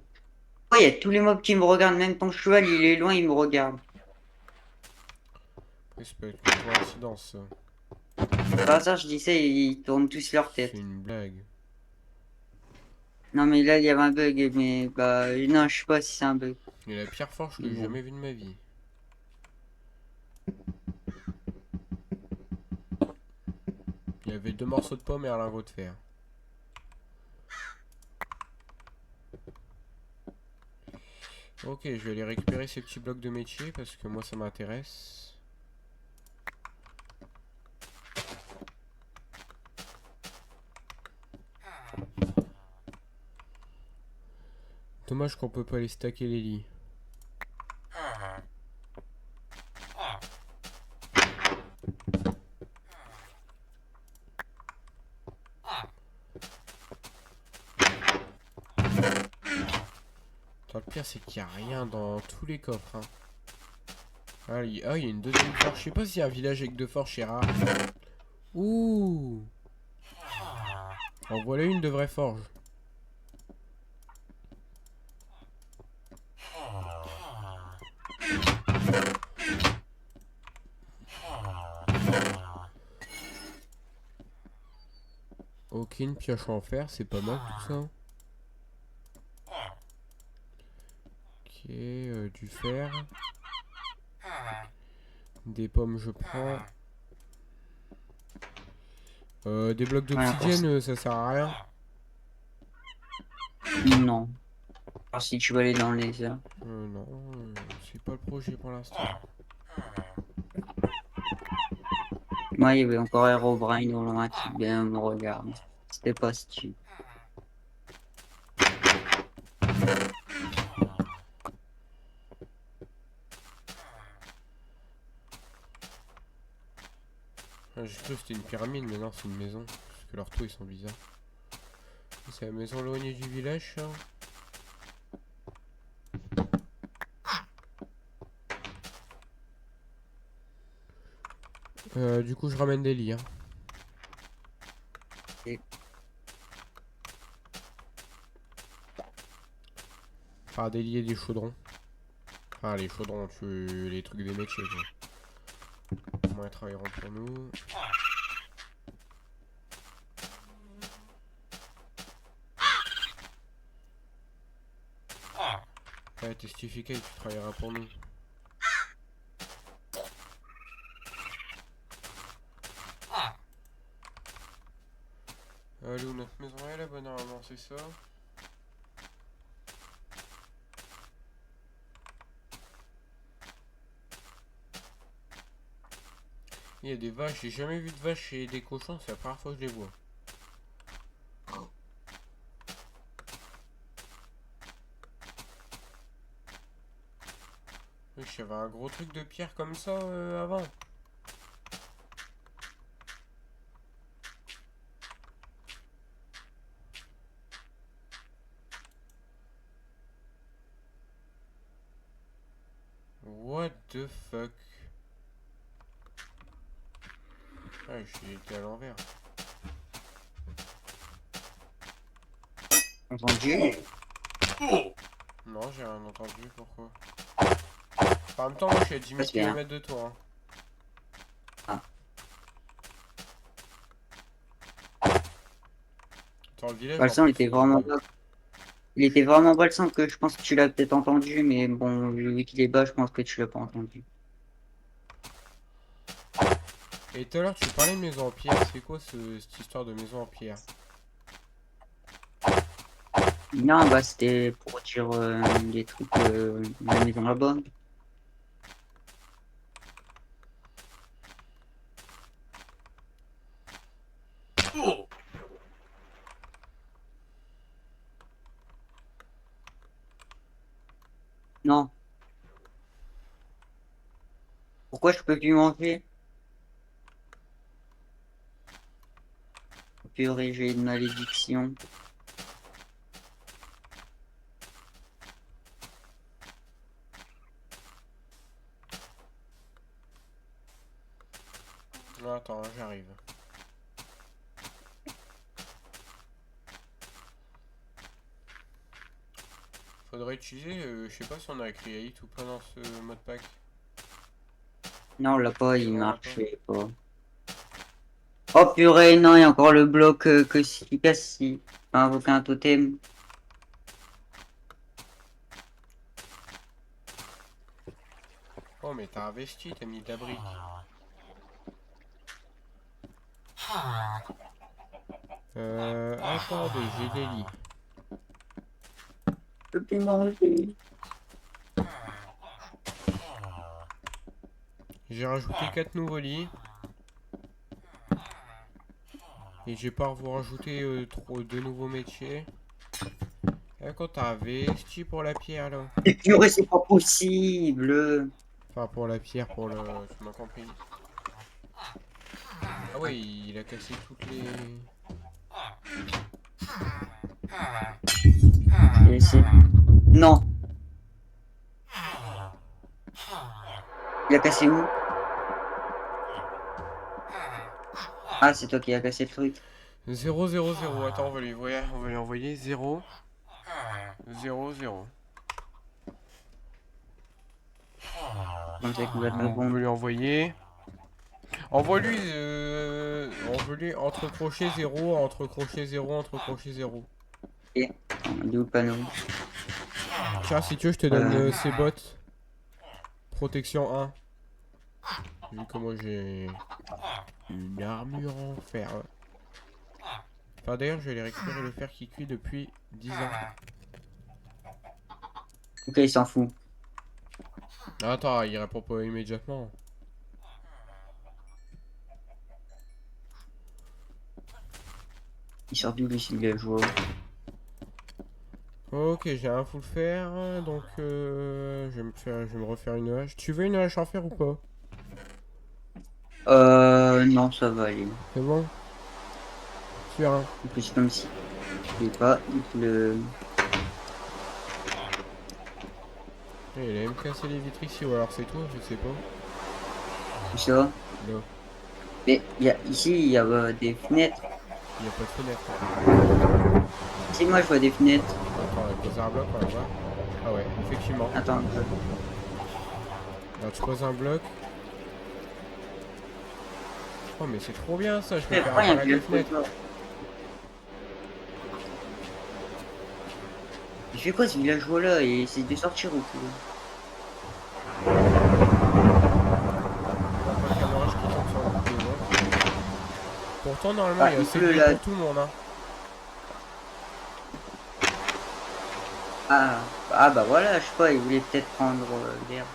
Oh, il y a tous les mobs qui me regardent, même ton cheval, il est loin, il me regarde. Après, ça peut être une coïncidence. Ça. Par ça, je disais, ils tournent tous leur C'est tête. une blague. Non, mais là, il y avait un bug, mais bah, non, je sais pas si c'est un bug. Et la pire forge que Mais j'ai bon. jamais vue de ma vie. Il y avait 2 morceaux de pomme et un lingot de fer. Ok, je vais aller récupérer ces petits blocs de métier parce que moi ça m'intéresse. Dommage qu'on peut pas aller stacker les lits. Attends, le pire c'est qu'il n'y a rien dans tous les coffres. Hein. Ah, il y a une deuxième forge. Je sais pas s'il y a un village avec 2 forges, c'est rare. Ouh. En voilà une de vraie forge. Ok, une pioche en fer, c'est pas mal tout ça. Ok, du fer. Des pommes, je prends. Des blocs Voilà, pour ça. d'obsidienne, ça sert à rien. Non. Alors, si tu veux aller dans les airs. Non, c'est pas le projet pour l'instant. Moi, il y avait encore Herobrine au loin qui bien me regarde. C'était pas stupide. Ah, j'ai cru que c'était une pyramide, mais non, c'est une maison. Parce que leurs toits ils sont bizarres. C'est la maison éloignée du village, ça. Du coup, je ramène des lits. Hein. Et- Enfin, des lits et des chaudrons. Enfin, les chaudrons, les trucs des métiers, quoi. Au moins, ils travailleront pour nous. Ouais, testifié, tu travailleras pour nous. Elle est où notre maison? Elle est là-bas, normalement, c'est ça. Il y a des vaches, j'ai jamais vu de vaches et des cochons, c'est la première fois que je les vois. Oui, j'avais un gros truc de pierre comme ça avant. What the fuck? Ah, j'ai été à l'envers. Entendu? Non, j'ai rien entendu, pourquoi? En même temps, moi je suis à 10 000 Passe bien. km de toi. Hein. Ah. Dans le village, Bah, le en son, plus, il était vraiment bas le son que je pense que tu l'as peut-être entendu, mais bon, vu qu'il est bas, je pense que tu l'as pas entendu. Et tout à l'heure, tu parlais de maison en pierre. C'est quoi cette histoire de maison en pierre? Non, bah c'était pour dire des trucs de la maison là-bas. Non. Pourquoi je peux plus manger? Purée, j'ai une malédiction. Non, attends, j'arrive. Faudrait utiliser, je sais pas si on a écrit hit ou pas dans ce mode pack. Non, là pas, il Non, on l'a pas. marchait pas. Oh purée, non, il y a encore le bloc que si tu casses, si. Enfin, invoquer un totem. Oh, mais t'as investi, t'as mis de la brique. Attendez, j'ai des lits. Je peux plus manger. J'ai rajouté 4 nouveaux lits. Et j'ai pas vous rajouter deux nouveaux métiers. Et quand t'as investi pour la pierre là. Et purée, c'est pas possible. Enfin pour la pierre, pour le. Tu m'as compris. Ah ouais, il a cassé toutes les. Non. Il a cassé où? Ah, c'est toi qui as cassé le truc. 0 0 0. Attends, on va lui envoyer 0 0 0. Comme ça qu'il va te On veut répondre. lui envoyer. Envoie-lui. Envoie-lui entre crochet 0, entre crochet 0, entre crochet 0. Et il est où le panneau? Tiens, si tu veux, je te donne Euh, ces bottes. Protection 1. Vu que moi j'ai une armure en fer. Enfin d'ailleurs, je vais aller récupérer le fer qui cuit depuis 10 ans. Ok, il s'en fout. Attends, il répond pas immédiatement. Il sort du lui, s'il est joueur. Ok, j'ai un full fer, donc je vais me refaire une hache. Tu veux une hache en fer ou pas? Non, ça va aller. C'est bon? Sûr, hein? En plus, comme si. Je sais pas, le. Il allait me casser les vitres ici, ou alors c'est toi, je sais pas. Tout ça. Là, Mais ici, il y a des fenêtres. il n'y a pas de fenêtre. Si, moi, je vois des fenêtres. Attends, on va poser un bloc, on va voir. Ah ouais, effectivement. Attends, Alors tu poses un bloc. Oh mais c'est trop bien ça, je peux mais faire pourquoi il y a un apparaître des village fenêtres. photo? Il fait quoi ce villageois là et essaye de sortir ou quoi? On va pas qu'il y a un orage qui tombe sur le coup déjà. Pourtant normalement Ah, il y a il assez pleut de là. pour tout le monde, hein. Ah bah voilà, je sais pas, il voulait peut-être prendre l'air.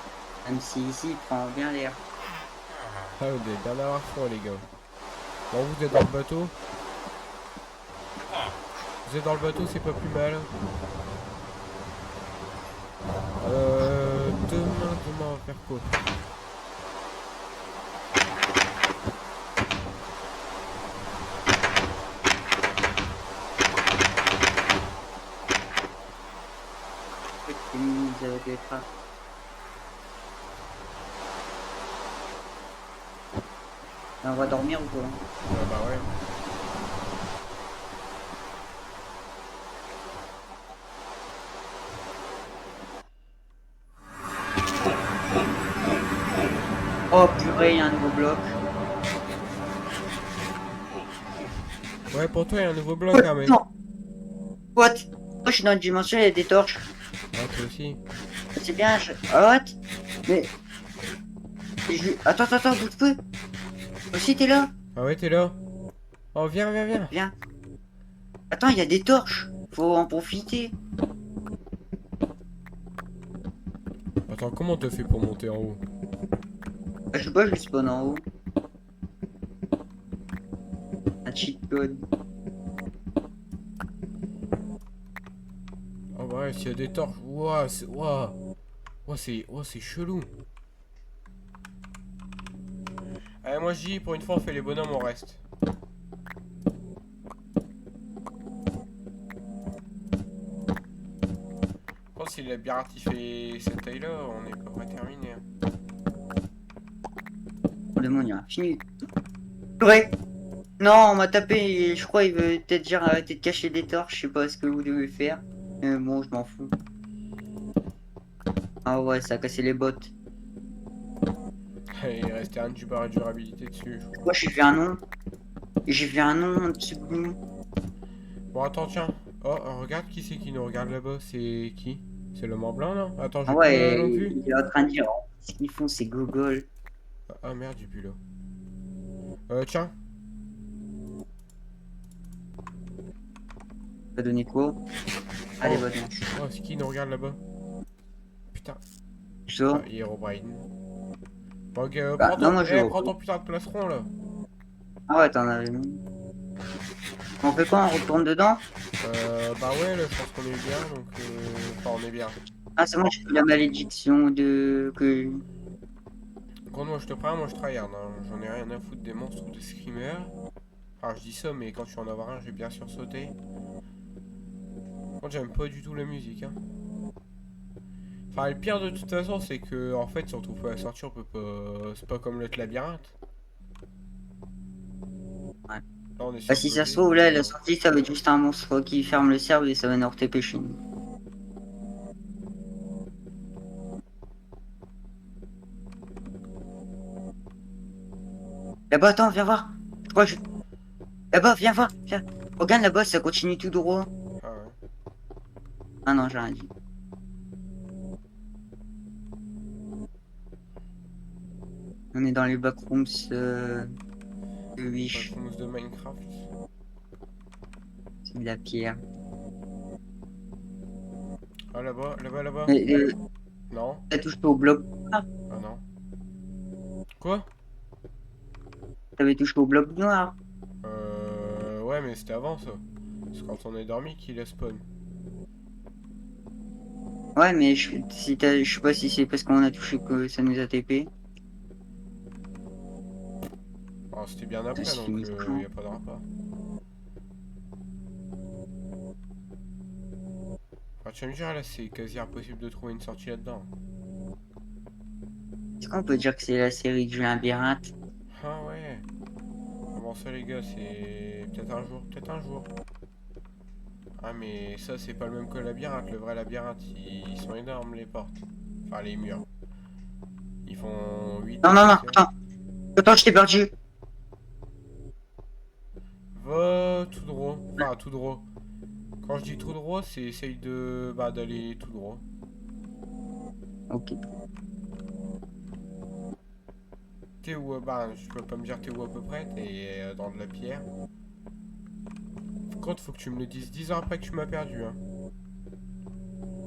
Même si ici il prend bien l'air. Ah vous devez bien avoir froid les gars. Bon vous êtes dans le bateau. Vous êtes dans le bateau, c'est pas plus mal. Demain on va faire quoi? C'est mise avec les trappes. On va dormir ou quoi? Bah ouais. Oh purée, il y a un nouveau bloc. Ouais pour toi il y a un nouveau bloc hein mais. Non, what? Moi je suis dans une dimension, il y a des torches. Ah toi aussi. C'est bien, what? Mais. Attends, bouge peu. Aussi t'es là? Ah ouais t'es là. Oh viens. Viens. Attends, il y a des torches. Faut en profiter. Attends comment t'as fait pour monter en haut? Je sais pas, je spawn en haut. Un cheat code. Oh bah ouais s'il y a des torches. Ouah c'est. Ouah. Ouah c'est chelou. Allez moi je dis pour une fois on fait les bonhommes on reste. Je pense que si le labyrinthe il fait cette taille là, on est pas près terminé. Hein. Oh, le monde, il a fini. Ouais. Non, on m'a tapé. Je crois il veut peut-être dire arrêter de cacher des torches. Je sais pas ce que vous devez faire. Bon, je m'en fous. Ah ouais, ça a cassé les bottes. Il restait un du barre et durabilité dessus. Moi, j'ai fait un nom. J'ai fait un nom en dessous de nous. Bon attends tiens. Oh regarde qui c'est qui nous regarde là-bas. C'est qui? C'est le Mont Blanc là? Attends Ah j'ai plus la ouais, longue vue. il est en train de dire oh, ce qu'ils font, c'est gogol. Ah merde j'ai plus là. Tiens. T'as donné quoi? Allez, Oh. va donc. Oh c'est qui nous regarde là-bas? Putain. Ça. Ah, Herobrine. Bon, ok, Bah, non, moi je le prends ton repose. putain de placeron là. Ah ouais, t'en avais mis. On fait quoi? On retourne dedans? Bah ouais là je pense qu'on est bien donc enfin on est bien. Ah, c'est moi, j'ai fait la malédiction de. Que. Quand moi je te prends, moi je tryhard, hein. J'en ai rien à foutre des monstres ou des screamers. Enfin je dis ça mais quand tu vas en avoir un je vais bien sursauter. Moi j'aime pas du tout la musique hein. Enfin le pire de toute façon c'est que en fait si on trouve pas la sortie on peut pas. C'est pas comme l'autre labyrinthe. Ouais. Là on est Bah, si ça se sursauté. trouve, là, la sortie, ça va être juste un monstre qui ferme le cerveau et ça va nous retéper chez nous. Là-bas, attends, viens voir. Je crois que je. Là-bas, viens voir. Viens. Regarde là-bas, ça continue tout droit. Ah ouais. Ah non, j'ai rien dit. On est dans les backrooms de Wish. Backrooms de Minecraft. C'est de la pierre. Ah là-bas. Et, Non. t'as touché au bloc. Ah, Ah non. Quoi? t'avais touché au bloc noir. Ouais mais c'était avant ça. C'est quand on est dormi qu'il a spawn. Ouais, mais je sais pas si c'est parce qu'on a touché que ça nous a TP. Ah, c'était bien après, C'est donc fini, y a pas de rapport. Enfin, tu vas me dire, là, c'est quasi impossible de trouver une sortie là-dedans. Est-ce qu'on peut dire que c'est la série du labyrinthe? Ah ouais. Comment ça, les gars, c'est peut-être un jour, peut-être un jour. Ah, mais ça, c'est pas le même que le labyrinthe. Le vrai labyrinthe, ils sont énormes, les portes. Enfin, les murs. Ils font 8 Non, de non, non, hauteur. attends. Attends, je t'ai perdu. Va tout droit. Enfin, tout droit. Quand je dis tout droit, c'est essaye de bah, d'aller tout droit. Ok. T'es où bah, je peux pas me dire t'es où à peu près. T'es dans de la pierre. Quand faut que tu me le dises 10 ans après que tu m'as perdu. Hein.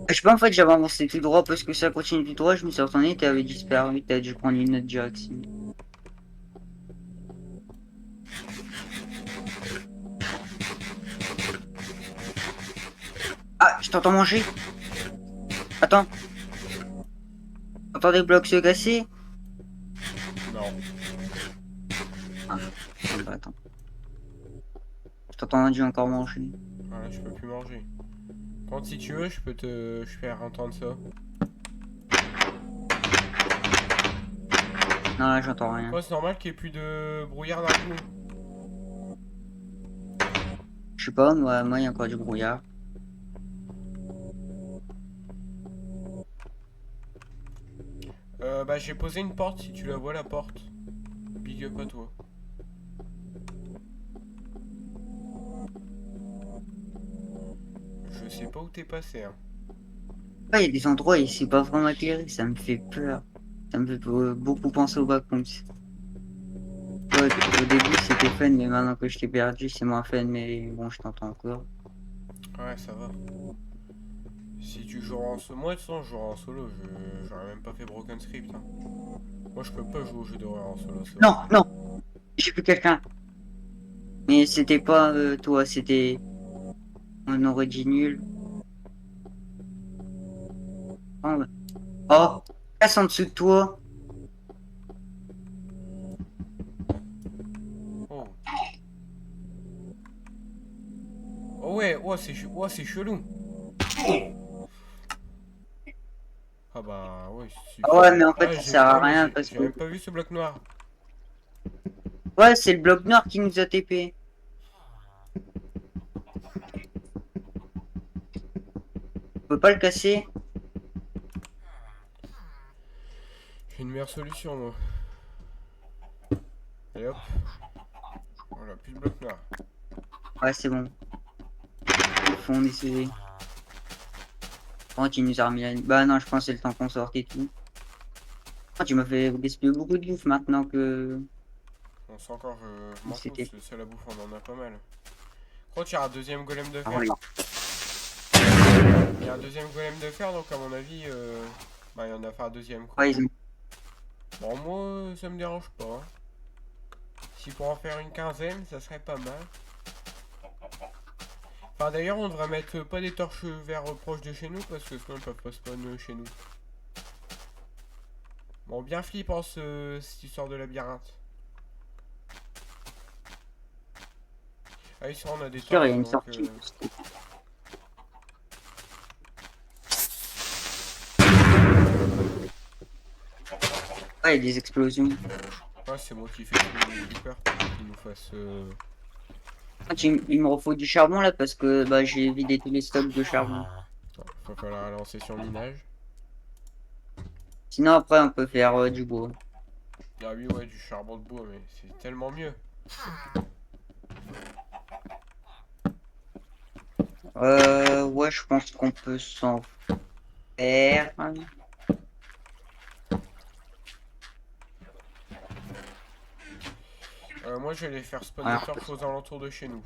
Je sais pas, en fait, j'avais avancé tout droit parce que ça continue tout droit. Je me suis retourné, t'avais disparu. T'as dû prendre une autre direction. Ah, je t'entends manger. Attends. T'entends des blocs se casser? Non. Ah, bah attends. Je t'entends dû encore manger. Voilà, je peux plus manger. Quand si tu veux, je peux te faire entendre ça. Non, là, j'entends rien. Quoi, c'est normal qu'il y ait plus de brouillard d'un coup. Je sais pas, moi, il y a encore du brouillard. Bah, j'ai posé une porte si tu la vois, la porte. Big up à toi. Je sais pas où t'es passé, hein. Ah, il y a des endroits où c'est pas vraiment éclairé. Ça me fait peur. Ça me fait beaucoup penser au Backroom. Ouais, au début c'était fun, mais maintenant que je t'ai perdu, c'est moins fun, mais bon, je t'entends encore. Ouais, ça va. Si tu joues en solo, moi de toute façon, je jouerai en solo. J'aurais même pas fait Broken Script. Hein. Moi, je peux pas jouer au jeu d'horreur en solo, c'est Non, horrible. non, j'ai plus quelqu'un. Mais c'était pas toi, c'était un origin nul. Oh, oh, passe en dessous de toi. Oh. Oh ouais, oh, oh, c'est chelou. Ah bah ouais, Ah ouais, mais en fait, Ah, ça sert à mais rien parce j'ai que. même pas vu ce bloc noir. Ouais, c'est le bloc noir qui nous a TP. On peut pas le casser. J'ai une meilleure solution, moi. Et hop. Voilà, plus de bloc noir. Ouais, c'est bon. Au fond, on est sauvé. Oh, tu nous as remis la... Bah non, je pense que c'est le temps qu'on sorte et tout. Oh, tu m'as fait gaspiller beaucoup de bouffe maintenant que On sait encore, je m'en fous, c'était. c'est la bouffe, on en a pas mal. Quand il y a un deuxième golem de Ah, fer. ouais. Il y a un deuxième golem de fer, donc à mon avis, bah, il y en a fait un deuxième, quoi. Ouais, ils ont... Bon, moi, ça me dérange pas. Hein. Si pour en faire une quinzaine, ça serait pas mal. Enfin, d'ailleurs, on devrait mettre pas des torches verts proches de chez nous, parce que sinon, ils peuvent pas spawn chez nous. Bon, bien flippant cette histoire de labyrinthe. Ah, ici, on a des Sûr, il y a torches, une donc... sortie. Ouais, il y a des explosions. Ouais, c'est moi qui fais plus peur qu'il nous fasse... Ah, il me refaut du charbon là parce que bah, j'ai vidé tous les stocks de charbon. Ouais, faut falloir lancer sur le minage. Sinon après on peut faire du bois. Ah oui, ouais, du charbon de bois, mais c'est tellement mieux. Ouais, je pense qu'on peut s'en faire. Moi, je vais aller faire spawn Ouais, des torches aux alentours de chez nous.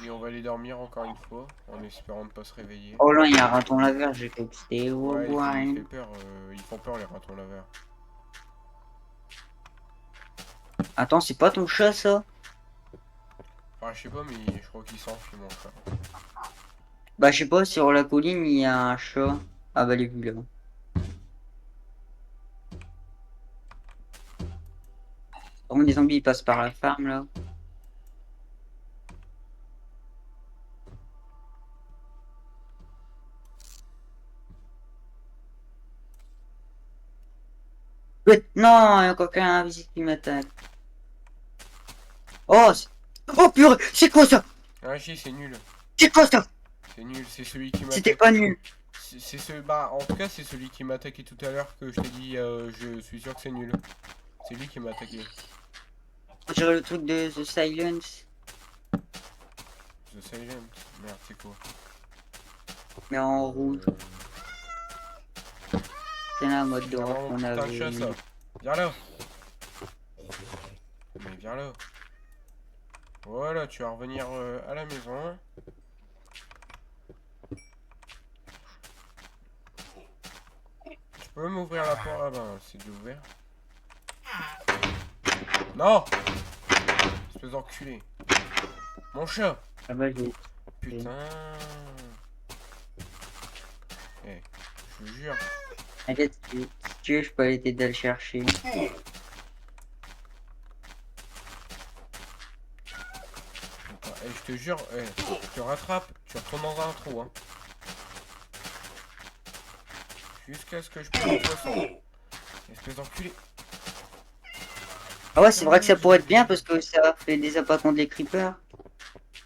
Et on va aller dormir encore une fois, en espérant ne pas se réveiller. oh là, il y a un raton laveur, j'ai cru que c'était Ouais, il fait Warren. peur, ils font peur les ratons laveurs. Attends, c'est pas ton chat ça? Enfin, je sais pas, mais je crois qu'il s'enfuit mon chat. Bah, je sais pas, sur la colline il y a un chat. Ah bah, les vu là. Par contre, les zombies ils passent par la farm là. Non, il y a encore quelqu'un invisible qui m'attaque. Oh, oh purée, c'est quoi ça? Ah, si, c'est nul. C'est quoi ça? C'est nul, c'est celui qui C'était m'attaque. pas nul. C'est ce. Bah, en tout cas, c'est celui qui m'a attaqué tout à l'heure que je t'ai dit, je suis sûr que c'est nul. C'est lui qui m'a attaqué. On dirait le truc de The Silence, The Silent. Merde, c'est quoi? mais en rouge. C'est là, mode C'est d'horreur vraiment qu'on putain de avait. chat, ça. Viens là. Mais viens là. Voilà, tu vas revenir à la maison. Tu peux m'ouvrir la porte? Ah ben, c'est déjà ouvert. Non! Espèce d'enculé. Mon chat! Ah bah, j'ai. Putain. Eh, je te jure. T'inquiète, si tu veux, je peux aller t'aider à le chercher. Putain, eh, je te jure, eh, je te rattrape, tu retournes dans un trou, hein. Jusqu'à ce que je prenne le poisson. Espèce d'enculé. Ah ouais, c'est vrai que ça pourrait être bien parce que ça fait des appâts contre les creepers.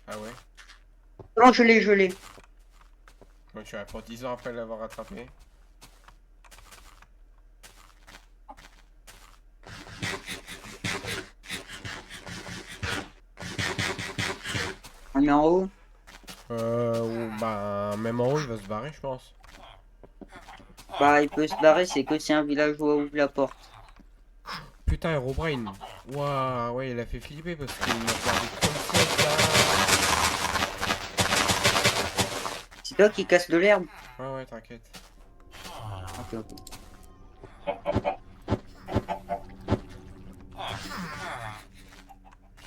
Ah ouais? Non, je l'ai, je l'ai. Moi, tu vas pour 10 ans après l'avoir rattrapé. On est en haut. Bah, même en haut, il va se barrer, je pense. Bah, il peut se barrer, c'est que si un villageois ouvre la porte. Putain, Herobrine. Waouh, ouais, il a fait flipper parce qu'il m'a regardé comme ça, C'est toi qui casse de l'herbe? là. Ouais, ouais, t'inquiète. Ok, ok.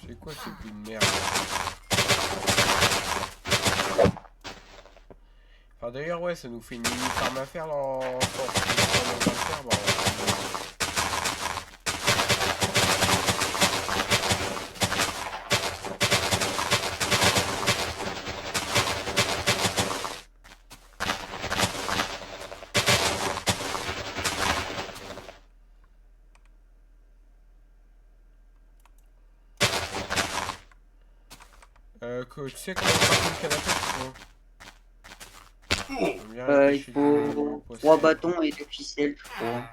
C'est quoi ce bout de merde? Enfin, d'ailleurs, ouais, ça nous fait une mini farm à faire dans. Dans le faire, bon, tu sais comment faire une canne à pêche, Il faut 3 bâtons et 2 ficelles, je crois.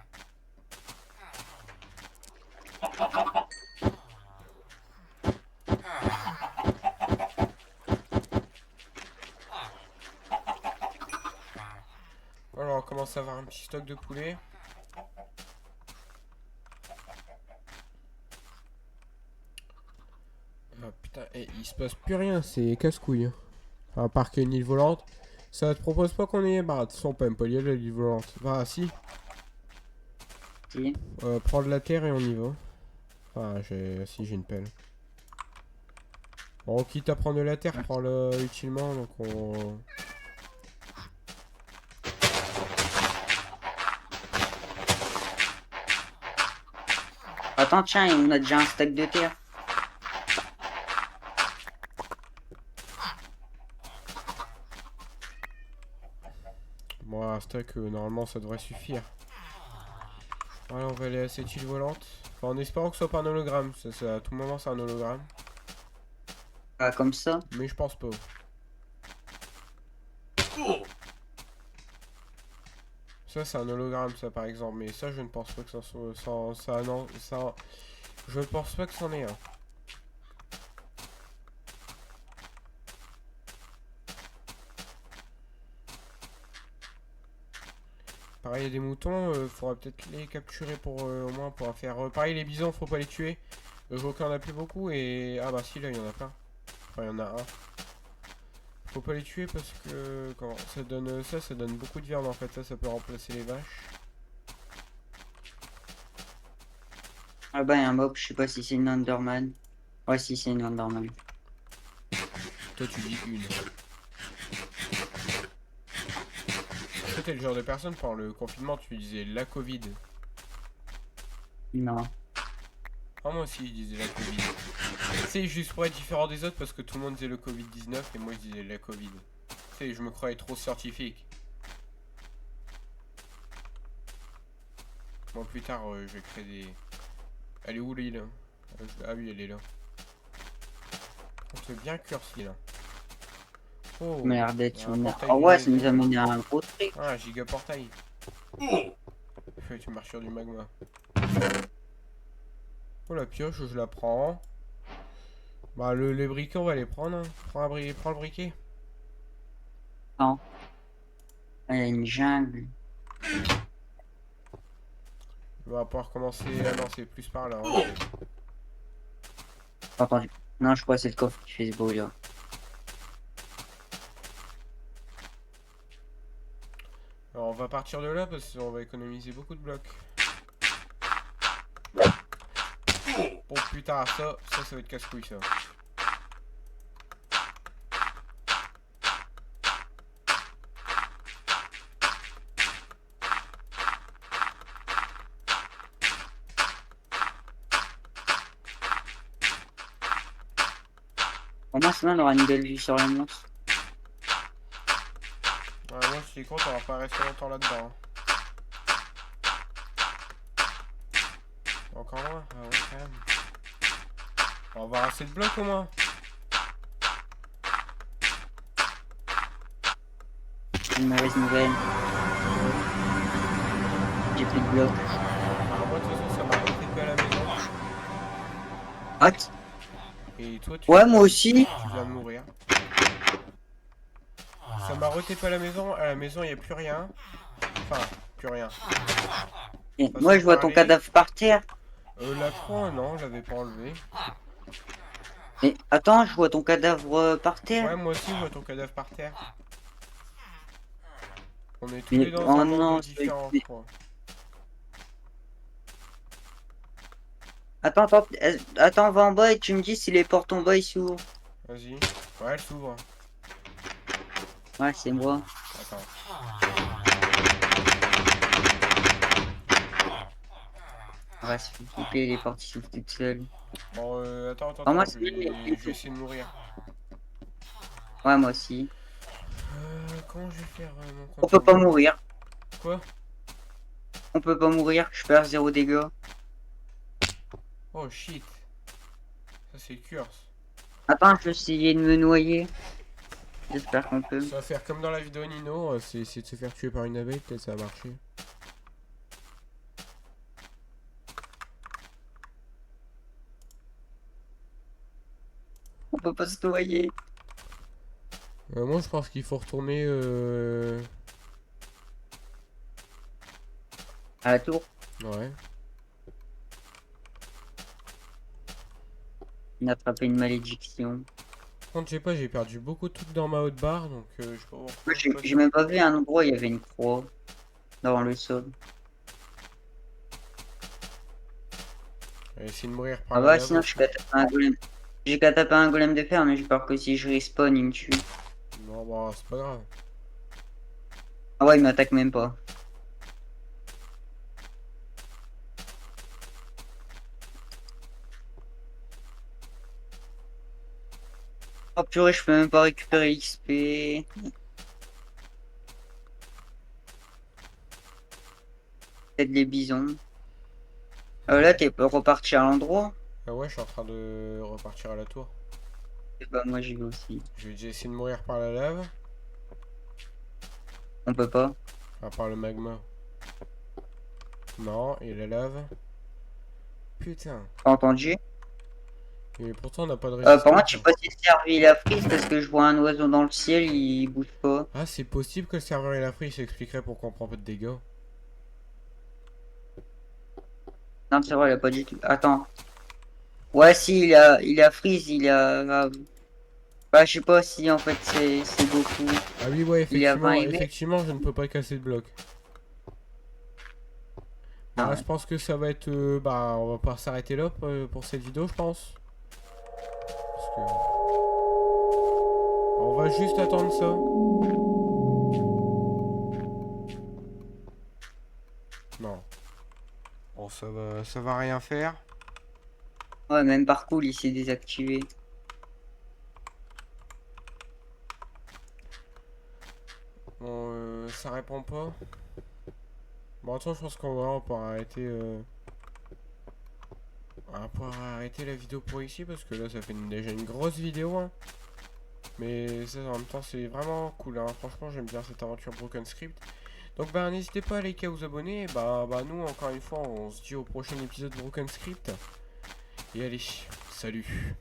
Alors, on commence à avoir un petit stock de poulet. Ah putain, et il se passe plus rien, c'est casse-couille. À part qu'il y a une île volante. Ça te propose pas qu'on ait. Bah, de toute façon, on peut même pas y aller, l'île volante. Bah, si. Si. Prendre la terre et on y va. Ah, si, j'ai une pelle. Bon, quitte à prendre de la terre, prends-le utilement, donc on. Attends, tiens, on a déjà un stack de terre. Bon, un stack, normalement, ça devrait suffire. Voilà, on va aller à cette île volante. Enfin, en espérant que ce soit pas un hologramme. À tout moment, c'est un hologramme. Ah, comme ça. Mais je pense pas. Ça, c'est un hologramme, ça, par exemple. Mais ça, je ne pense pas que ça soit. Ça, non, ça. Je ne pense pas que c'en est un. Pareil, il y a des moutons, faudra peut-être les capturer pour au moins pour faire. Pareil, les bisons, faut pas les tuer. Je vois qu'il y en a plus beaucoup et. Ah bah si, là, il y en a plein. Enfin, il y en a un. Faut pas les tuer parce que. Comment ça donne ça, ça donne beaucoup de viande en fait. Ça peut remplacer les vaches. Ah bah, il y a un mob, je sais pas si c'est une Enderman. Ouais, si, c'est une Enderman. Toi, tu dis une. Toi, t'es le genre de personne pendant le confinement, tu disais la Covid. Non. Ah, moi aussi, je disais la Covid. C'est juste pour être différent des autres parce que tout le monde disait le Covid-19 et moi je disais la Covid. Tu sais, je me croyais trop scientifique. Moi plus tard, je vais créer des... Elle est où l'île? Ah oui, elle est là. On peut bien cursi là. Oh, Merde il d'être y a sur un une... portail Oh du ouais, ça nous désert. amène à un gros truc. Ah, un giga portail. Tu marches sur du magma. Oh, la pioche, je la prends. Bah, les briquets, on va les prendre. Hein. Prends le briquet. Non. Il y a une jungle. On va pouvoir commencer. Ah non, c'est plus par là. Hein. Pas entendu. Non, je crois que c'est le coffre qui fait ce bruit là. Alors, on va partir de là parce qu'on va économiser beaucoup de blocs. Bon, plus tard, ça va être casse-couille ça. Pour moi, sinon, on aura une belle vue sur les monstres. Ouais, moi, je suis content, on va pas rester longtemps là-dedans. Hein. Encore loin? Ah ouais, quand même. On va avoir assez de blocs au moins. Une mauvaise nouvelle. J'ai plus de blocs. Alors, moi, de toute façon, ça m'a retépé à la maison. What? Et toi, Ouais, moi aussi. tu viens de mourir. Ça m'a retépé à la maison. À la maison, il n'y a plus rien. Enfin, plus rien. Et Façon moi, de je vois ton parler. cadavre par terre. La croix, non, je l'avais pas enlevé. Mais attends, je vois ton cadavre par terre. Ouais, moi aussi, je vois ton cadavre par terre. On est tous Mais les dans oh un monde non, différent, je crois. attends, va en bas et tu me dis si les portes en bas ils s'ouvrent. Vas-y. Ouais, elle s'ouvre. Ouais, c'est moi. Attends. On va se faire flipper, les portes ils s'ouvrent toutes seules. Bon, attends, Oh, moi, je c'est vais essayer de mourir. Ouais, moi aussi. Comment je vais faire mon On peut pas compte? mourir. Quoi? On peut pas mourir, je perds 0 dégâts. Oh shit. Ça c'est curse. Attends, je vais essayer de me noyer. J'espère qu'on peut. Ça va faire comme dans la vidéo Nino, c'est essayer de se faire tuer par une abeille, peut-être ça va marcher. On peut pas se noyer. Moi je pense qu'il faut retourner À la tour, Ouais. on a attrapé une malédiction. Par contre, je sais pas, j'ai perdu beaucoup de trucs dans ma haute barre, donc je sais pas Moi, pourquoi je passe. j'ai même pas vu un endroit où il y avait une croix dans le sol. Je vais essayer de mourir par Ah la bah, lave sinon, aussi. j'ai qu'à taper un golem de fer, mais j'ai peur que si je respawn, il me tue. Non, bah c'est pas grave. Ah ouais, il m'attaque même pas. Oh purée, je peux même pas récupérer XP. Peut-être les bisons. Là, t'es reparti à l'endroit. Ah ouais, je suis en train de repartir à la tour. Et bah, moi, j'y vais aussi. Je vais déjà essayer de mourir par la lave. On peut pas. Enfin, par le magma. Non, et la lave. Putain. Pas entendu? Et pourtant, on n'a pas de Par contre, résistance. je sais pas si le serveur il a prise parce que je vois un oiseau dans le ciel, il bouge pas. Ah, c'est possible que le serveur ait la free, ça expliquerait pourquoi on prend pas de dégâts. Non, c'est vrai, il a pas du tout. Attends. Ouais, si, il a freeze, il a. Bah, je sais pas si en fait c'est beaucoup. Ah oui, ouais, Il a 20 emails. effectivement, je ne peux pas casser de bloc. Ah Bah, ouais. je pense que ça va être... bah, on va pouvoir s'arrêter là pour cette vidéo, je pense. Parce que... On va juste attendre ça. Non. Bon, ça va rien faire. Ouais, même par cool, il s'est désactivé. Bon, ça répond pas. Bon, attends, je pense qu'on va arrêter. On va pouvoir arrêter la vidéo pour ici parce que là, ça fait déjà une grosse vidéo. Hein. Mais ça, en même temps, c'est vraiment cool. Hein. Franchement, j'aime bien cette aventure Broken Script. Donc, bah, n'hésitez pas à liker, à vous abonner. Bah, nous, encore une fois, on se dit au prochain épisode Broken Script. Et allez, salut.